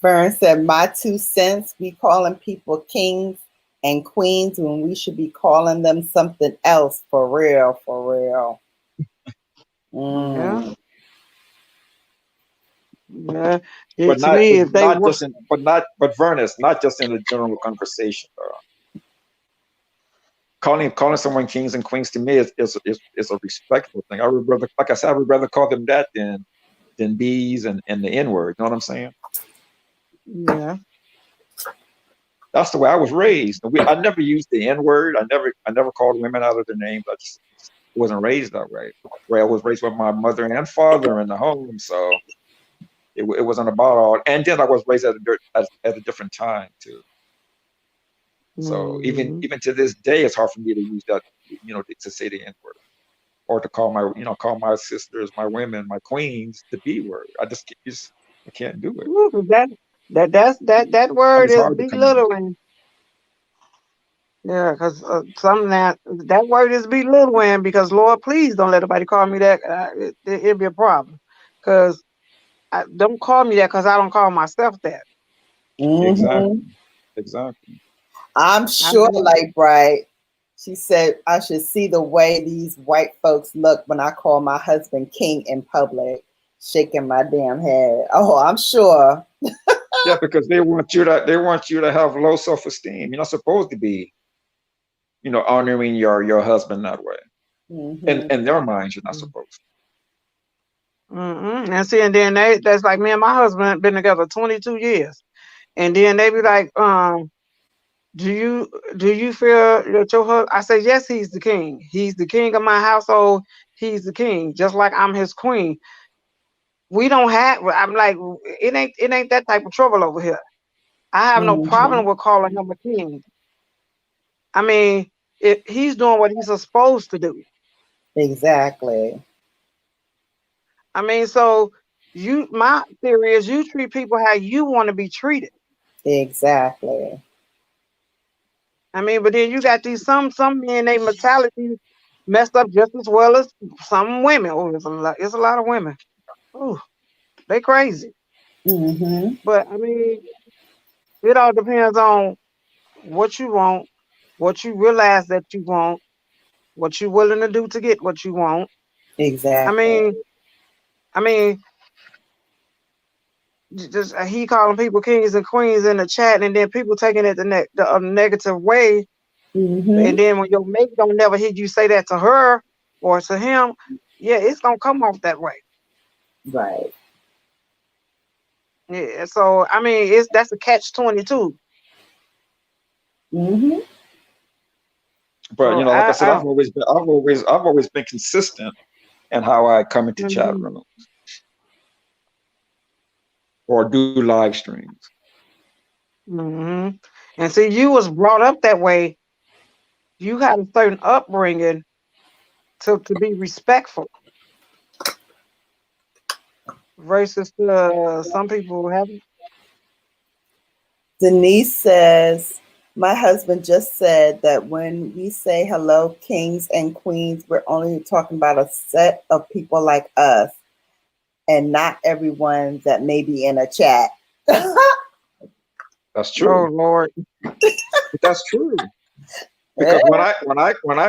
Fern said, my 2 cents, we calling people kings and queens when we should be calling them something else, for real, for real.
Yeah,
Mm.
yeah.
But
To
not
me,
but
if they
not
were,
just in but not but Vernus, not just in a general conversation. Calling someone kings and queens to me is a respectful thing. I would rather, like I said, I would rather call them that than bees and the N word. You know what I'm saying?
yeah.
That's the way I was raised. I never used the N word. I never called women out of their names. I just wasn't raised that way. Where I was raised with my mother and father in the home, so it wasn't about all. And then I was raised at a different time too. So even
Hmm.
even to this day, it's hard for me to use that, to say the N word or to call my sisters, my women, my queens the B word. I can't do it.
That
And
word
it's
is
hard to come out.
belittling. Yeah, because some of that word is belittling. Because Lord, please don't let nobody call me that. It'd be a problem. Because don't call me that. Because I don't call myself that.
Hmm.
Exactly. Exactly.
I'm
I
sure,
mean,
like Bright, she said, I should see the way these white folks look when I call my husband king in public, shaking my damn head. Oh, I'm sure.
Yeah, because they want you to have low self-esteem. You're not supposed to be, honoring your husband that way.
Hmm.
In their minds, you're not supposed
and see, and then that's like me and my husband been together 22 years, and then they be like, do you feel that your husband? I say yes, he's the king. He's the king of my household. He's the king, just like I'm his queen. We don't have. I'm like, it ain't that type of trouble over here. I have no
Hmm.
problem with calling him a king. I mean, if he's doing what he's supposed to do.
Exactly.
I mean, so my theory is you treat people how you want to be treated.
Exactly.
I mean, but then you got these some men, they mentality messed up just as well as some women. Oh, it's a lot of women. Oh, they crazy.
Hmm.
But I mean, it all depends on what you want, what you realize that you want, what you're willing to do to get what you want. I
Exactly.
mean, I mean, just he calling people kings and queens in the chat, and then people taking it the negative way.
Hmm.
And then when your mate don't never hear you say that to her or to him, yeah, it's gonna come off that way.
Right.
Yeah. So I mean, that's a catch-22.
Hmm.
to. But
So
like I said,
I
I've always been consistent and how I come into chat rooms or do live streams.
And see, you was brought up that way. You had a certain upbringing to be respectful versus some people haven't.
Denise says, my husband just said that when we say hello, kings and queens, we're only talking about a set of people like us and not everyone that may be in a chat.
That's true.
Oh Lord.
That's true. Because when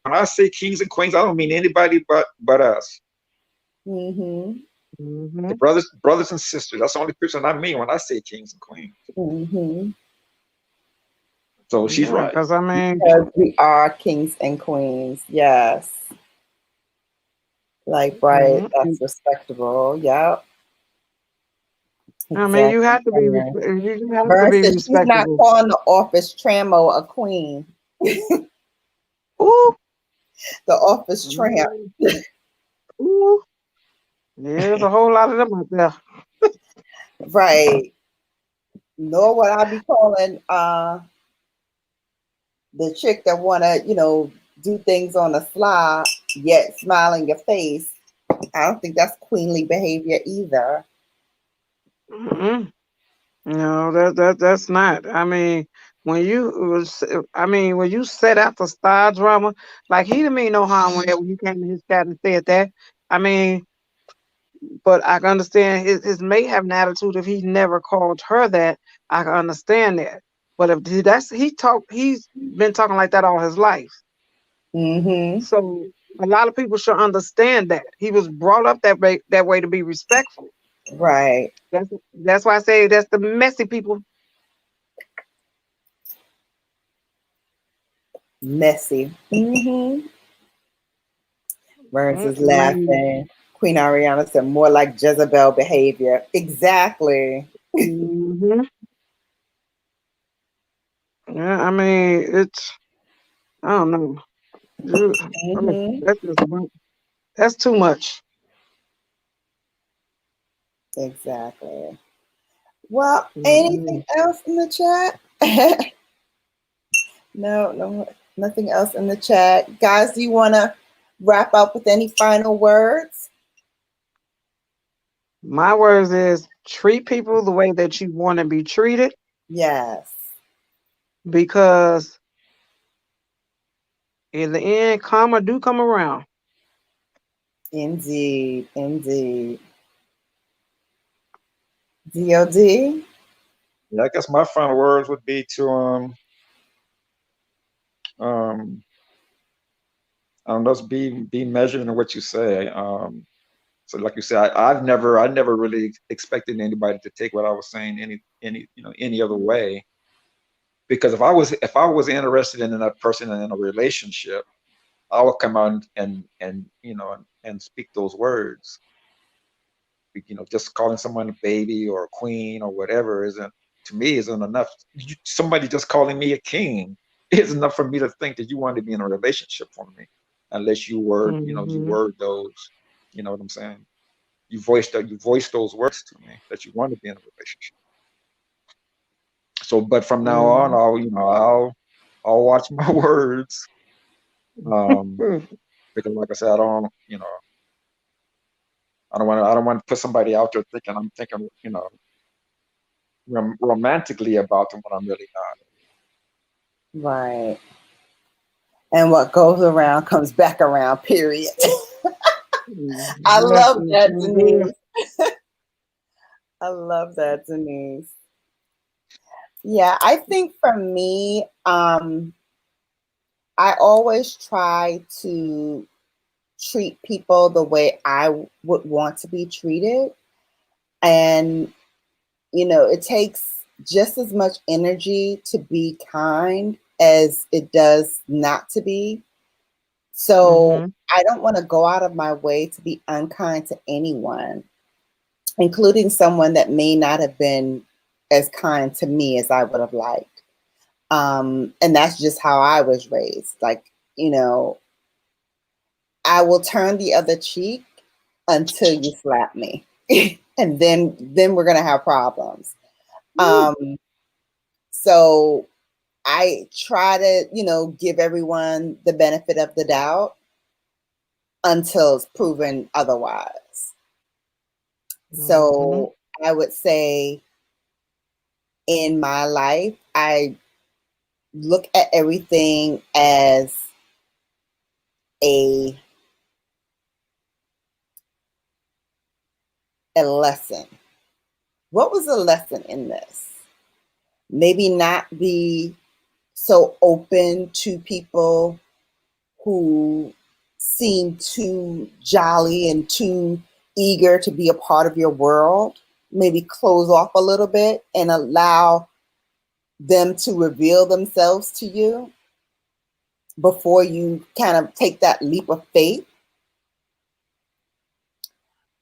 I say kings and queens, I don't mean anybody but us. The brothers and sisters. That's the only person I mean when I say kings and queens. So she's right.
Because I mean,
we are kings and queens. Yes. Like, right. That's respectable. Yep.
Exactly. I mean, you have to be. You have to be respectable.
She's not calling the office Tramo a queen.
Ooh.
The office tramp.
Ooh. Yeah, there's a whole lot of them out there.
Right. Nor would I be calling the chick that wanna, do things on the sly, yet smile in your face. I don't think that's queenly behavior either.
No, that's not. I mean, when you set out to start drama, like he didn't mean no harm when you came in his chat and said that. I mean, but I can understand his mate have an attitude if he never called her that. I can understand that. But if he's been talking like that all his life. So a lot of people should understand that he was brought up that way to be respectful.
Right.
That's why I say that's the messy people.
Messy. Burns is laughing. Queen Ariana said more like Jezebel behavior. Exactly.
Yeah, I mean, I don't know. That's too much.
Exactly. Well, anything else in the chat? No, nothing else in the chat. Guys, do you want to wrap up with any final words?
My words is treat people the way that you want to be treated.
Yes.
Because in the end, karma do come around.
Indeed. DOD?
Yeah, I guess my final words would be to just be measured in what you say. So like you said, I never really expected anybody to take what I was saying any other way. Because if I was interested in that person and in a relationship, I would come out and speak those words. Just calling someone a baby or a queen or whatever isn't enough. Somebody just calling me a king is enough for me to think that you want to be in a relationship for me, unless you word you word those. You know what I'm saying? You voice those words to me that you want to be in a relationship. So, but from now on, I'll watch my words, because like I said, I don't want to put somebody out there thinking I'm thinking romantically about them when I'm really not.
Right. And what goes around comes back around, period. I love that, Denise. I love that, Denise. Yeah, I think for me, I always try to treat people the way I would want to be treated. And, it takes just as much energy to be kind as it does not to be. So I don't want to go out of my way to be unkind to anyone, including someone that may not have been as kind to me as I would have liked. And that's just how I was raised. Like, I will turn the other cheek until you slap me. And then we're gonna have problems. So I try to, give everyone the benefit of the doubt until it's proven otherwise. So I would say in my life, I look at everything as a lesson. What was the lesson in this? Maybe not be so open to people who seem too jolly and too eager to be a part of your world. Maybe close off a little bit and allow them to reveal themselves to you before you kind of take that leap of faith.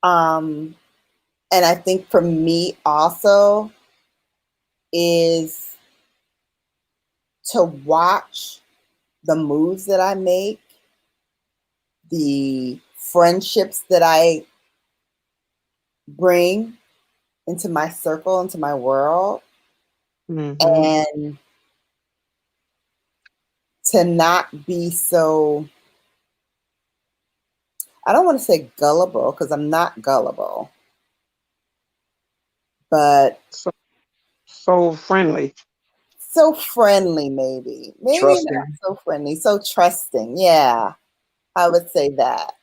And I think for me also is to watch the moves that I make, the friendships that I bring into my circle, into my world, and to not be so, I don't want to say gullible because I'm not gullible, but
so friendly.
So friendly, maybe
Trusting.
not so friendly, so trusting. Yeah, I would say that.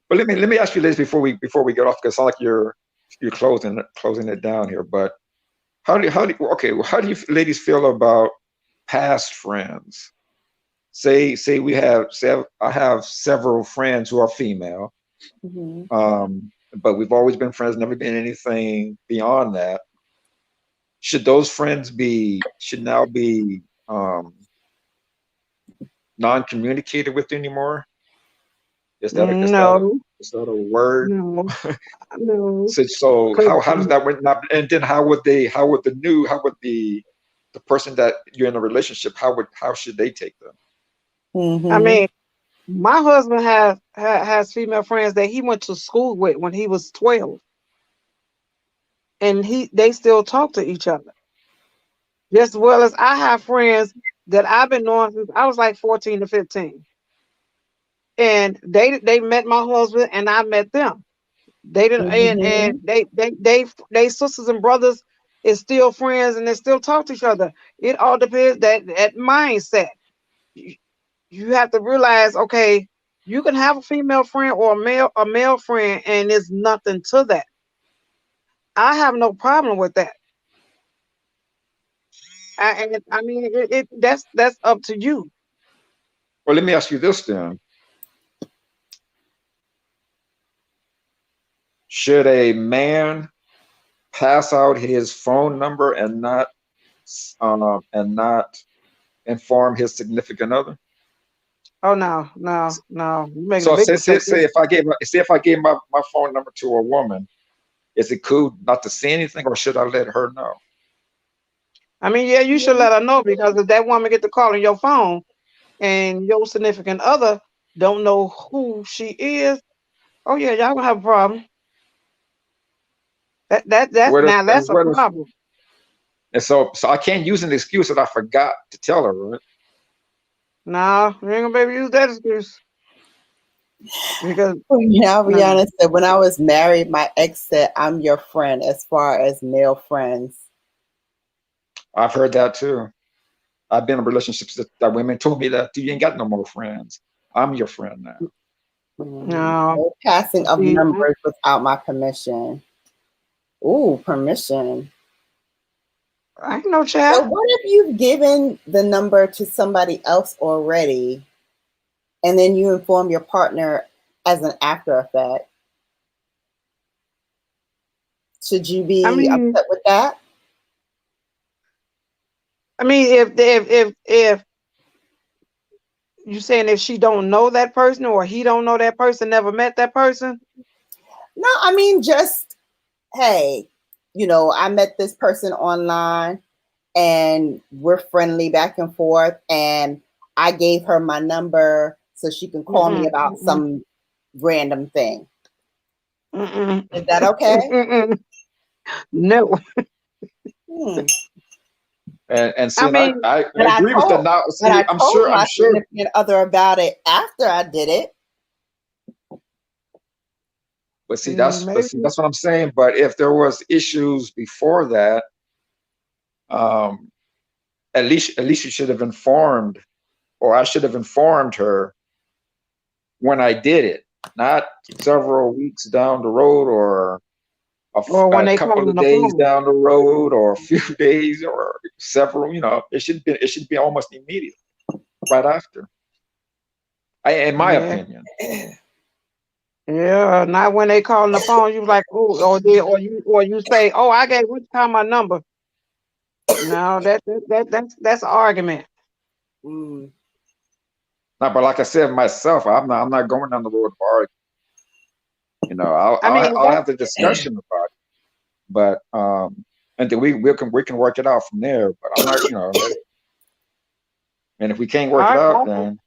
But let me ask you this before we get off, because it's not like you're closing it down here. But how do you ladies feel about past friends? Say I have several friends who are female, but we've always been friends, never been anything beyond that. Should those friends now be non-communicated with anymore? Is that a word?
No.
So how does that work? And then how would the person that you're in a relationship, how should they take them?
I mean, my husband has female friends that he went to school with when he was 12, and they still talk to each other. Just as well as I have friends that I've been knowing since I was like 14 to 15. And they met my husband and I met them. They didn't and they sisters and brothers is still friends and they still talk to each other. It all depends that mindset. You have to realize, okay, you can have a female friend or a male friend and there's nothing to that. I have no problem with that. I mean, that's up to you.
Well, let me ask you this then. Should a man pass out his phone number and not inform his significant other?
Oh no. You're making
So
a big mistake.
say if I gave my phone number to a woman, is it cool not to say anything, or should I let her know?
I mean, yeah, you should let her know, because if that woman get to calling your phone and your significant other don't know who she is, oh yeah, y'all gonna have a problem. That's a problem.
And so I can't use an excuse that I forgot to tell her, right?
No, you ain't gonna be able to use that excuse. Because
Rihanna said, when I was married, my ex said, I'm your friend as far as male friends.
I've heard that too. I've been in relationships that women told me that you ain't got no more friends. I'm your friend now.
No
passing of numbers without my permission. Ooh, permission.
I ain't no chat.
So what if you've given the number to somebody else already, and then you inform your partner as an after effect? Should you be upset with that?
I mean, if you saying if she don't know that person or he don't know that person, never met that person?
No, I mean, just, hey, I met this person online and we're friendly back and forth, and I gave her my number so she can call me about some random thing. Is that okay?
No.
And see, I agree with that now. See,
but I
I'm
told my
sure.
significant other about it after I did it.
But see, that's what I'm saying. But if there was issues before that, at least you should have informed, or I should have informed her when I did it, not several weeks down the road, or
when
a
they
couple of days down the road, or a few days, or several. It should be almost immediate, right after. In my opinion.
Yeah, not when they call on the phone. You like, oh, or you say, oh, I gave which time my number. No, that's an argument.
No, but like I said myself, I'm not going down the road of arguing. I'll have the discussion about it, but and then we can work it out from there. But I'm not, and if we can't work it out, then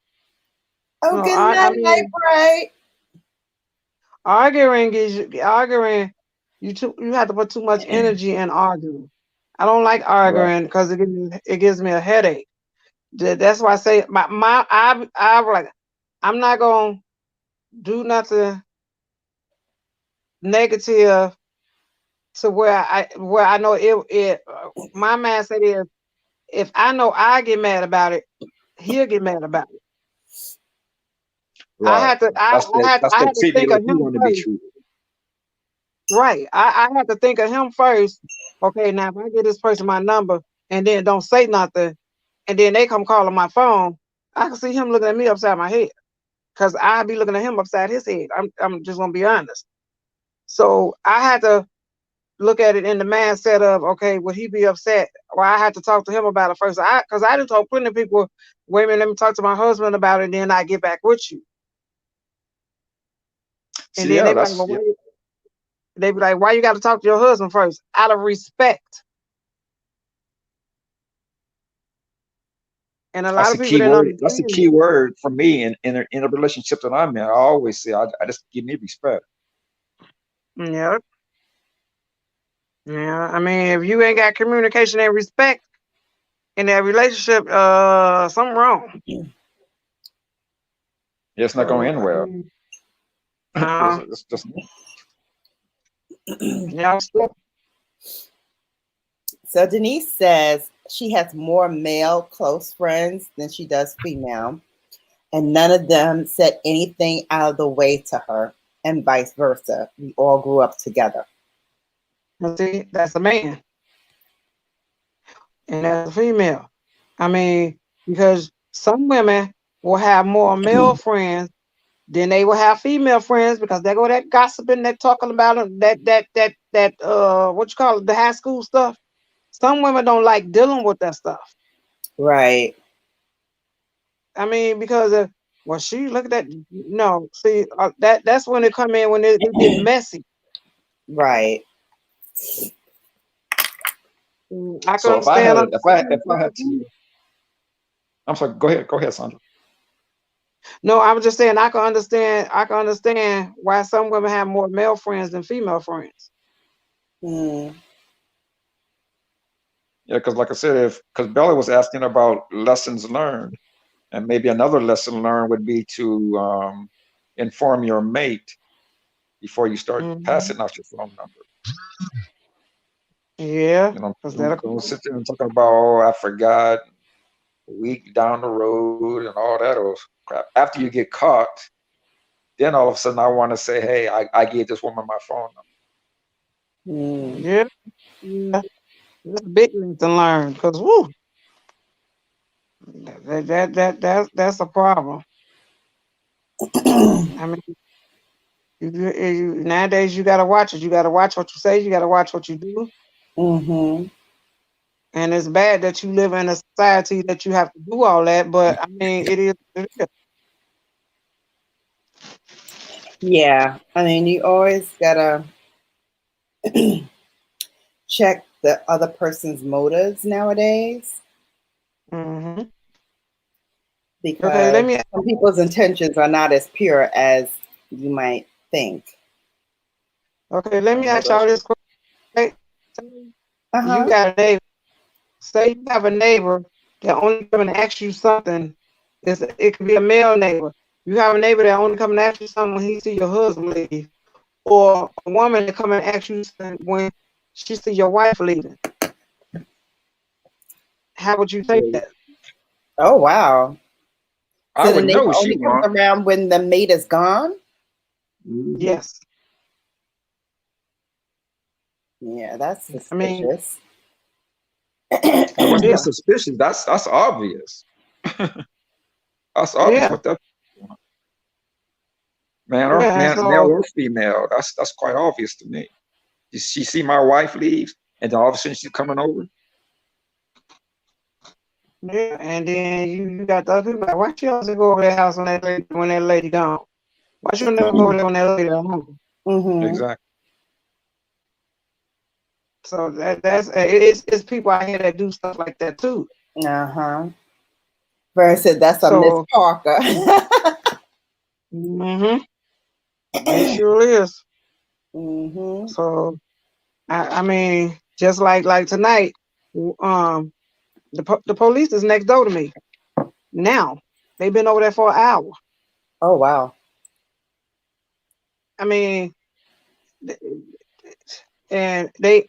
good night, Bright.
Arguing, you have to put too much energy in arguing. I don't like arguing because it gives me a headache. That's why I say I like, I'm not gonna do nothing negative to where I know it my mindset is, if I know I get mad about it, he'll get mad about it.
Right.
I had to think of him first. Right. I have to think of him first. Okay, now if I get this person my number and then don't say nothing, and then they come calling my phone, I can see him looking at me upside my head, because I be looking at him upside his head. I'm just gonna be honest. So I had to look at it in the mindset of, okay, would he be upset? Or I had to talk to him about it first. Because I done told plenty of people, wait a minute, let me talk to my husband about it, and then I get back with you. And then they be like, why you got to talk to your husband first? Out of respect. And a lot of people didn't understand.
That's the key word for me in a relationship that I'm in. I always say, I just give me respect.
Yeah. Yeah. I mean, if you ain't got communication and respect in that relationship, something wrong.
Yeah, it's not going to end well.
No.
It's just
Yeah.
So Denise says she has more male close friends than she does female, and none of them said anything out of the way to her, and vice versa. We all grew up together.
See, that's a man. And that's a female. I mean, because some women will have more male friends than they will have female friends, because they go that gossiping, that talking about them, that what you call it, the high school stuff. Some women don't like dealing with that stuff.
Right.
I mean, because well, she look at that. No, see, that's when it come in, when it get messy.
Right.
I can understand.
If I had to, I'm sorry. Go ahead, Sandra.
No, I was just saying I can understand why some women have more male friends than female friends.
Mm.
Yeah, because like I said, because Bella was asking about lessons learned, and maybe another lesson learned would be to inform your mate before you start passing out your phone number.
Yeah.
Don't sit there and talk about, oh, I forgot, a week down the road and all that old crap. After you get caught, then all of a sudden I want to say, hey, I gave this woman my phone number.
Yeah. That's a big lesson learned, because woo, that's a problem. I mean, nowadays you gotta watch it. You gotta watch what you say. You gotta watch what you do. And it's bad that you live in a society that you have to do all that. But I mean, it is.
Yeah, I mean, you always gotta check the other person's motives nowadays.
Okay,
because some people's intentions are not as pure as you might think.
Okay, let me
I know
ask y'all
that's
this question. You
Uh-huh.
got a neighbor. Say you have a neighbor that only come and ask you something. It could be a male neighbor. You have a neighbor that only come and ask you something when he see your husband leave, or a woman that come and ask you something when she see your wife leaving. How would you take
yeah.
that?
Oh, wow.
I
So the
would know
neighbor
what she
only comes
wants.
around when the mate is gone?
Mm-hmm.
Yes.
Yeah, that's
I mean,
suspicious.
Now, what's the
yeah,
suspicion? That's obvious. That's obvious
yeah,
what that man or
yeah. And
male
so
or female. That's quite obvious to me. She see my wife leaves, and then all of a sudden she's coming over.
yeah, and then you got the other people like, why she always go over that house when that lady gone? Why she never go over there when that lady home?
Mm-hmm.
Exactly.
So it's people out here that do stuff like that too.
Uh-huh. Versus that's a Miss
So
Parker.
mm-hmm, it sure is.
Mm-hmm.
So I mean, just like tonight, the police is next door to me now. They've been over there for an hour.
Oh, wow.
I mean,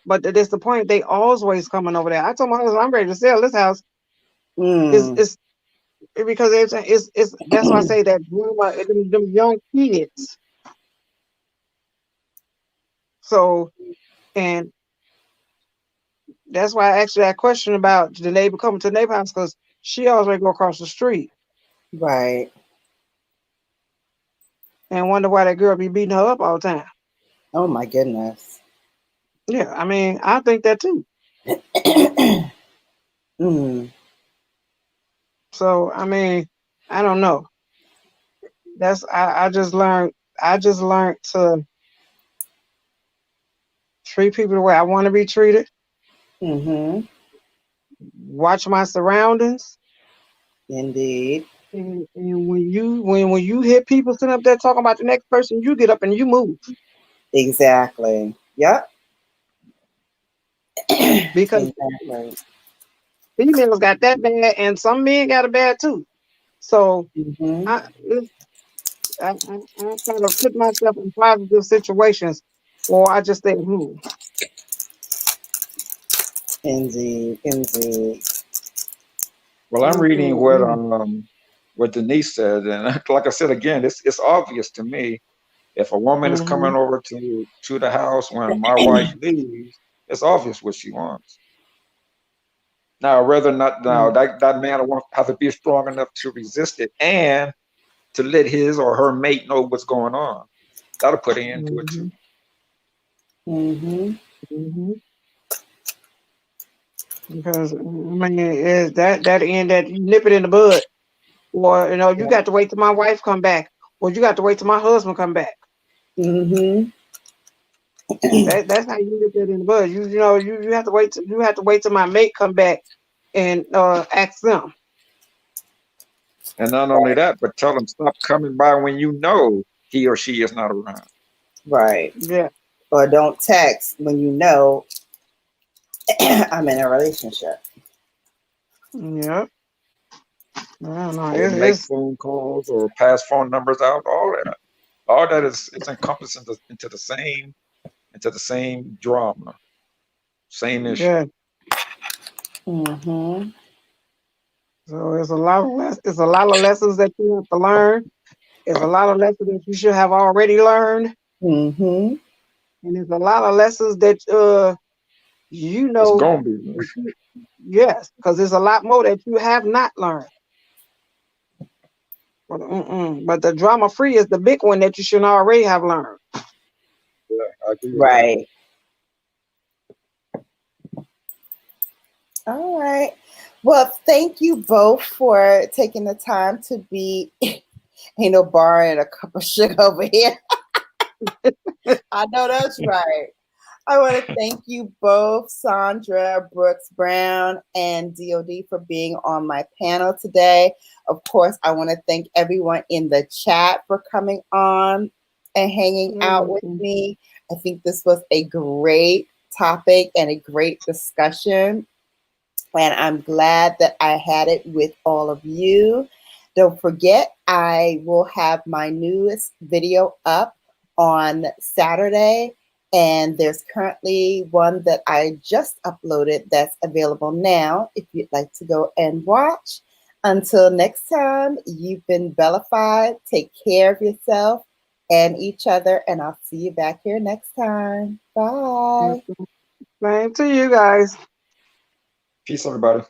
but that's the point. They always coming over there. I told my husband I'm ready to sell this house.
Mm.
It's because it's that's why I say that them young kids. So and that's why I asked you that question about the neighbor coming to the neighbor house, because she always go across the street
Right.
and wonder why that girl be beating her up all the time.
Oh, my goodness.
Yeah, I mean, I think that too.
Mm.
So I mean, I don't know. I just learned to treat people the way I want to be treated.
Mm-hmm.
Watch my surroundings.
Indeed.
And when you hear people sitting up there talking about the next person, you get up and you move.
Exactly. Yep.
Because
Exactly.
females got that bad and some men got it bad too. So
Mm-hmm.
I I try to put myself in positive situations, or I just stay home.
Indeed. Indeed.
Well, I'm reading
Mm-mm-mm.
what Denise said, and like I said again, it's obvious to me if a woman is
Mm-hmm.
coming over to the house when my wife leaves, it's obvious what she wants. Now, whether or not now that man will have to be strong enough to resist it and to let his or her mate know what's going on. That'll put an end to it
Mm-hmm.
too.
Mm-hmm.
Mm-hmm. Because I mean, that end that you nip it in the bud, or you got to wait till my wife come back, or you got to wait till my husband come back.
Mm-hmm.
That's how you nip it in the bud. You have to wait. You have to wait till my mate come back and ask them.
And not only that, but tell them stop coming by when you know he or she is not around.
Right.
Yeah.
Or don't text when you know I'm in a relationship.
Yeah. I don't know.
Or make phone calls or pass phone numbers out. All that is it's encompassed into the same drama, same issue.
Yeah.
Mm-hmm.
So it's a lot of lessons that you have to learn. It's a lot of lessons that you should have already learned,
Mm-hmm.
and there's a lot of lessons that you
It's
know.
gonna be.
Yes, because there's a lot more that you have not learned. But the drama free is the big one that you should already have learned.
Yeah, I agree with that.
Right. All right. Well, thank you both for taking the time to be ain't no bar and a cup of sugar over here. I know that's right. I want to thank you both, Sandra, Brooks Brown, and DOD, for being on my panel today. Of course, I want to thank everyone in the chat for coming on and hanging out with me. I think this was a great topic and a great discussion. And I'm glad that I had it with all of you. Don't forget, I will have my newest video up on Saturday. And there's currently one that I just uploaded that's available now if you'd like to go and watch. Until next time, you've been Bellified. Take care of yourself and each other. And I'll see you back here next time. Bye.
Same to you guys.
Peace, everybody.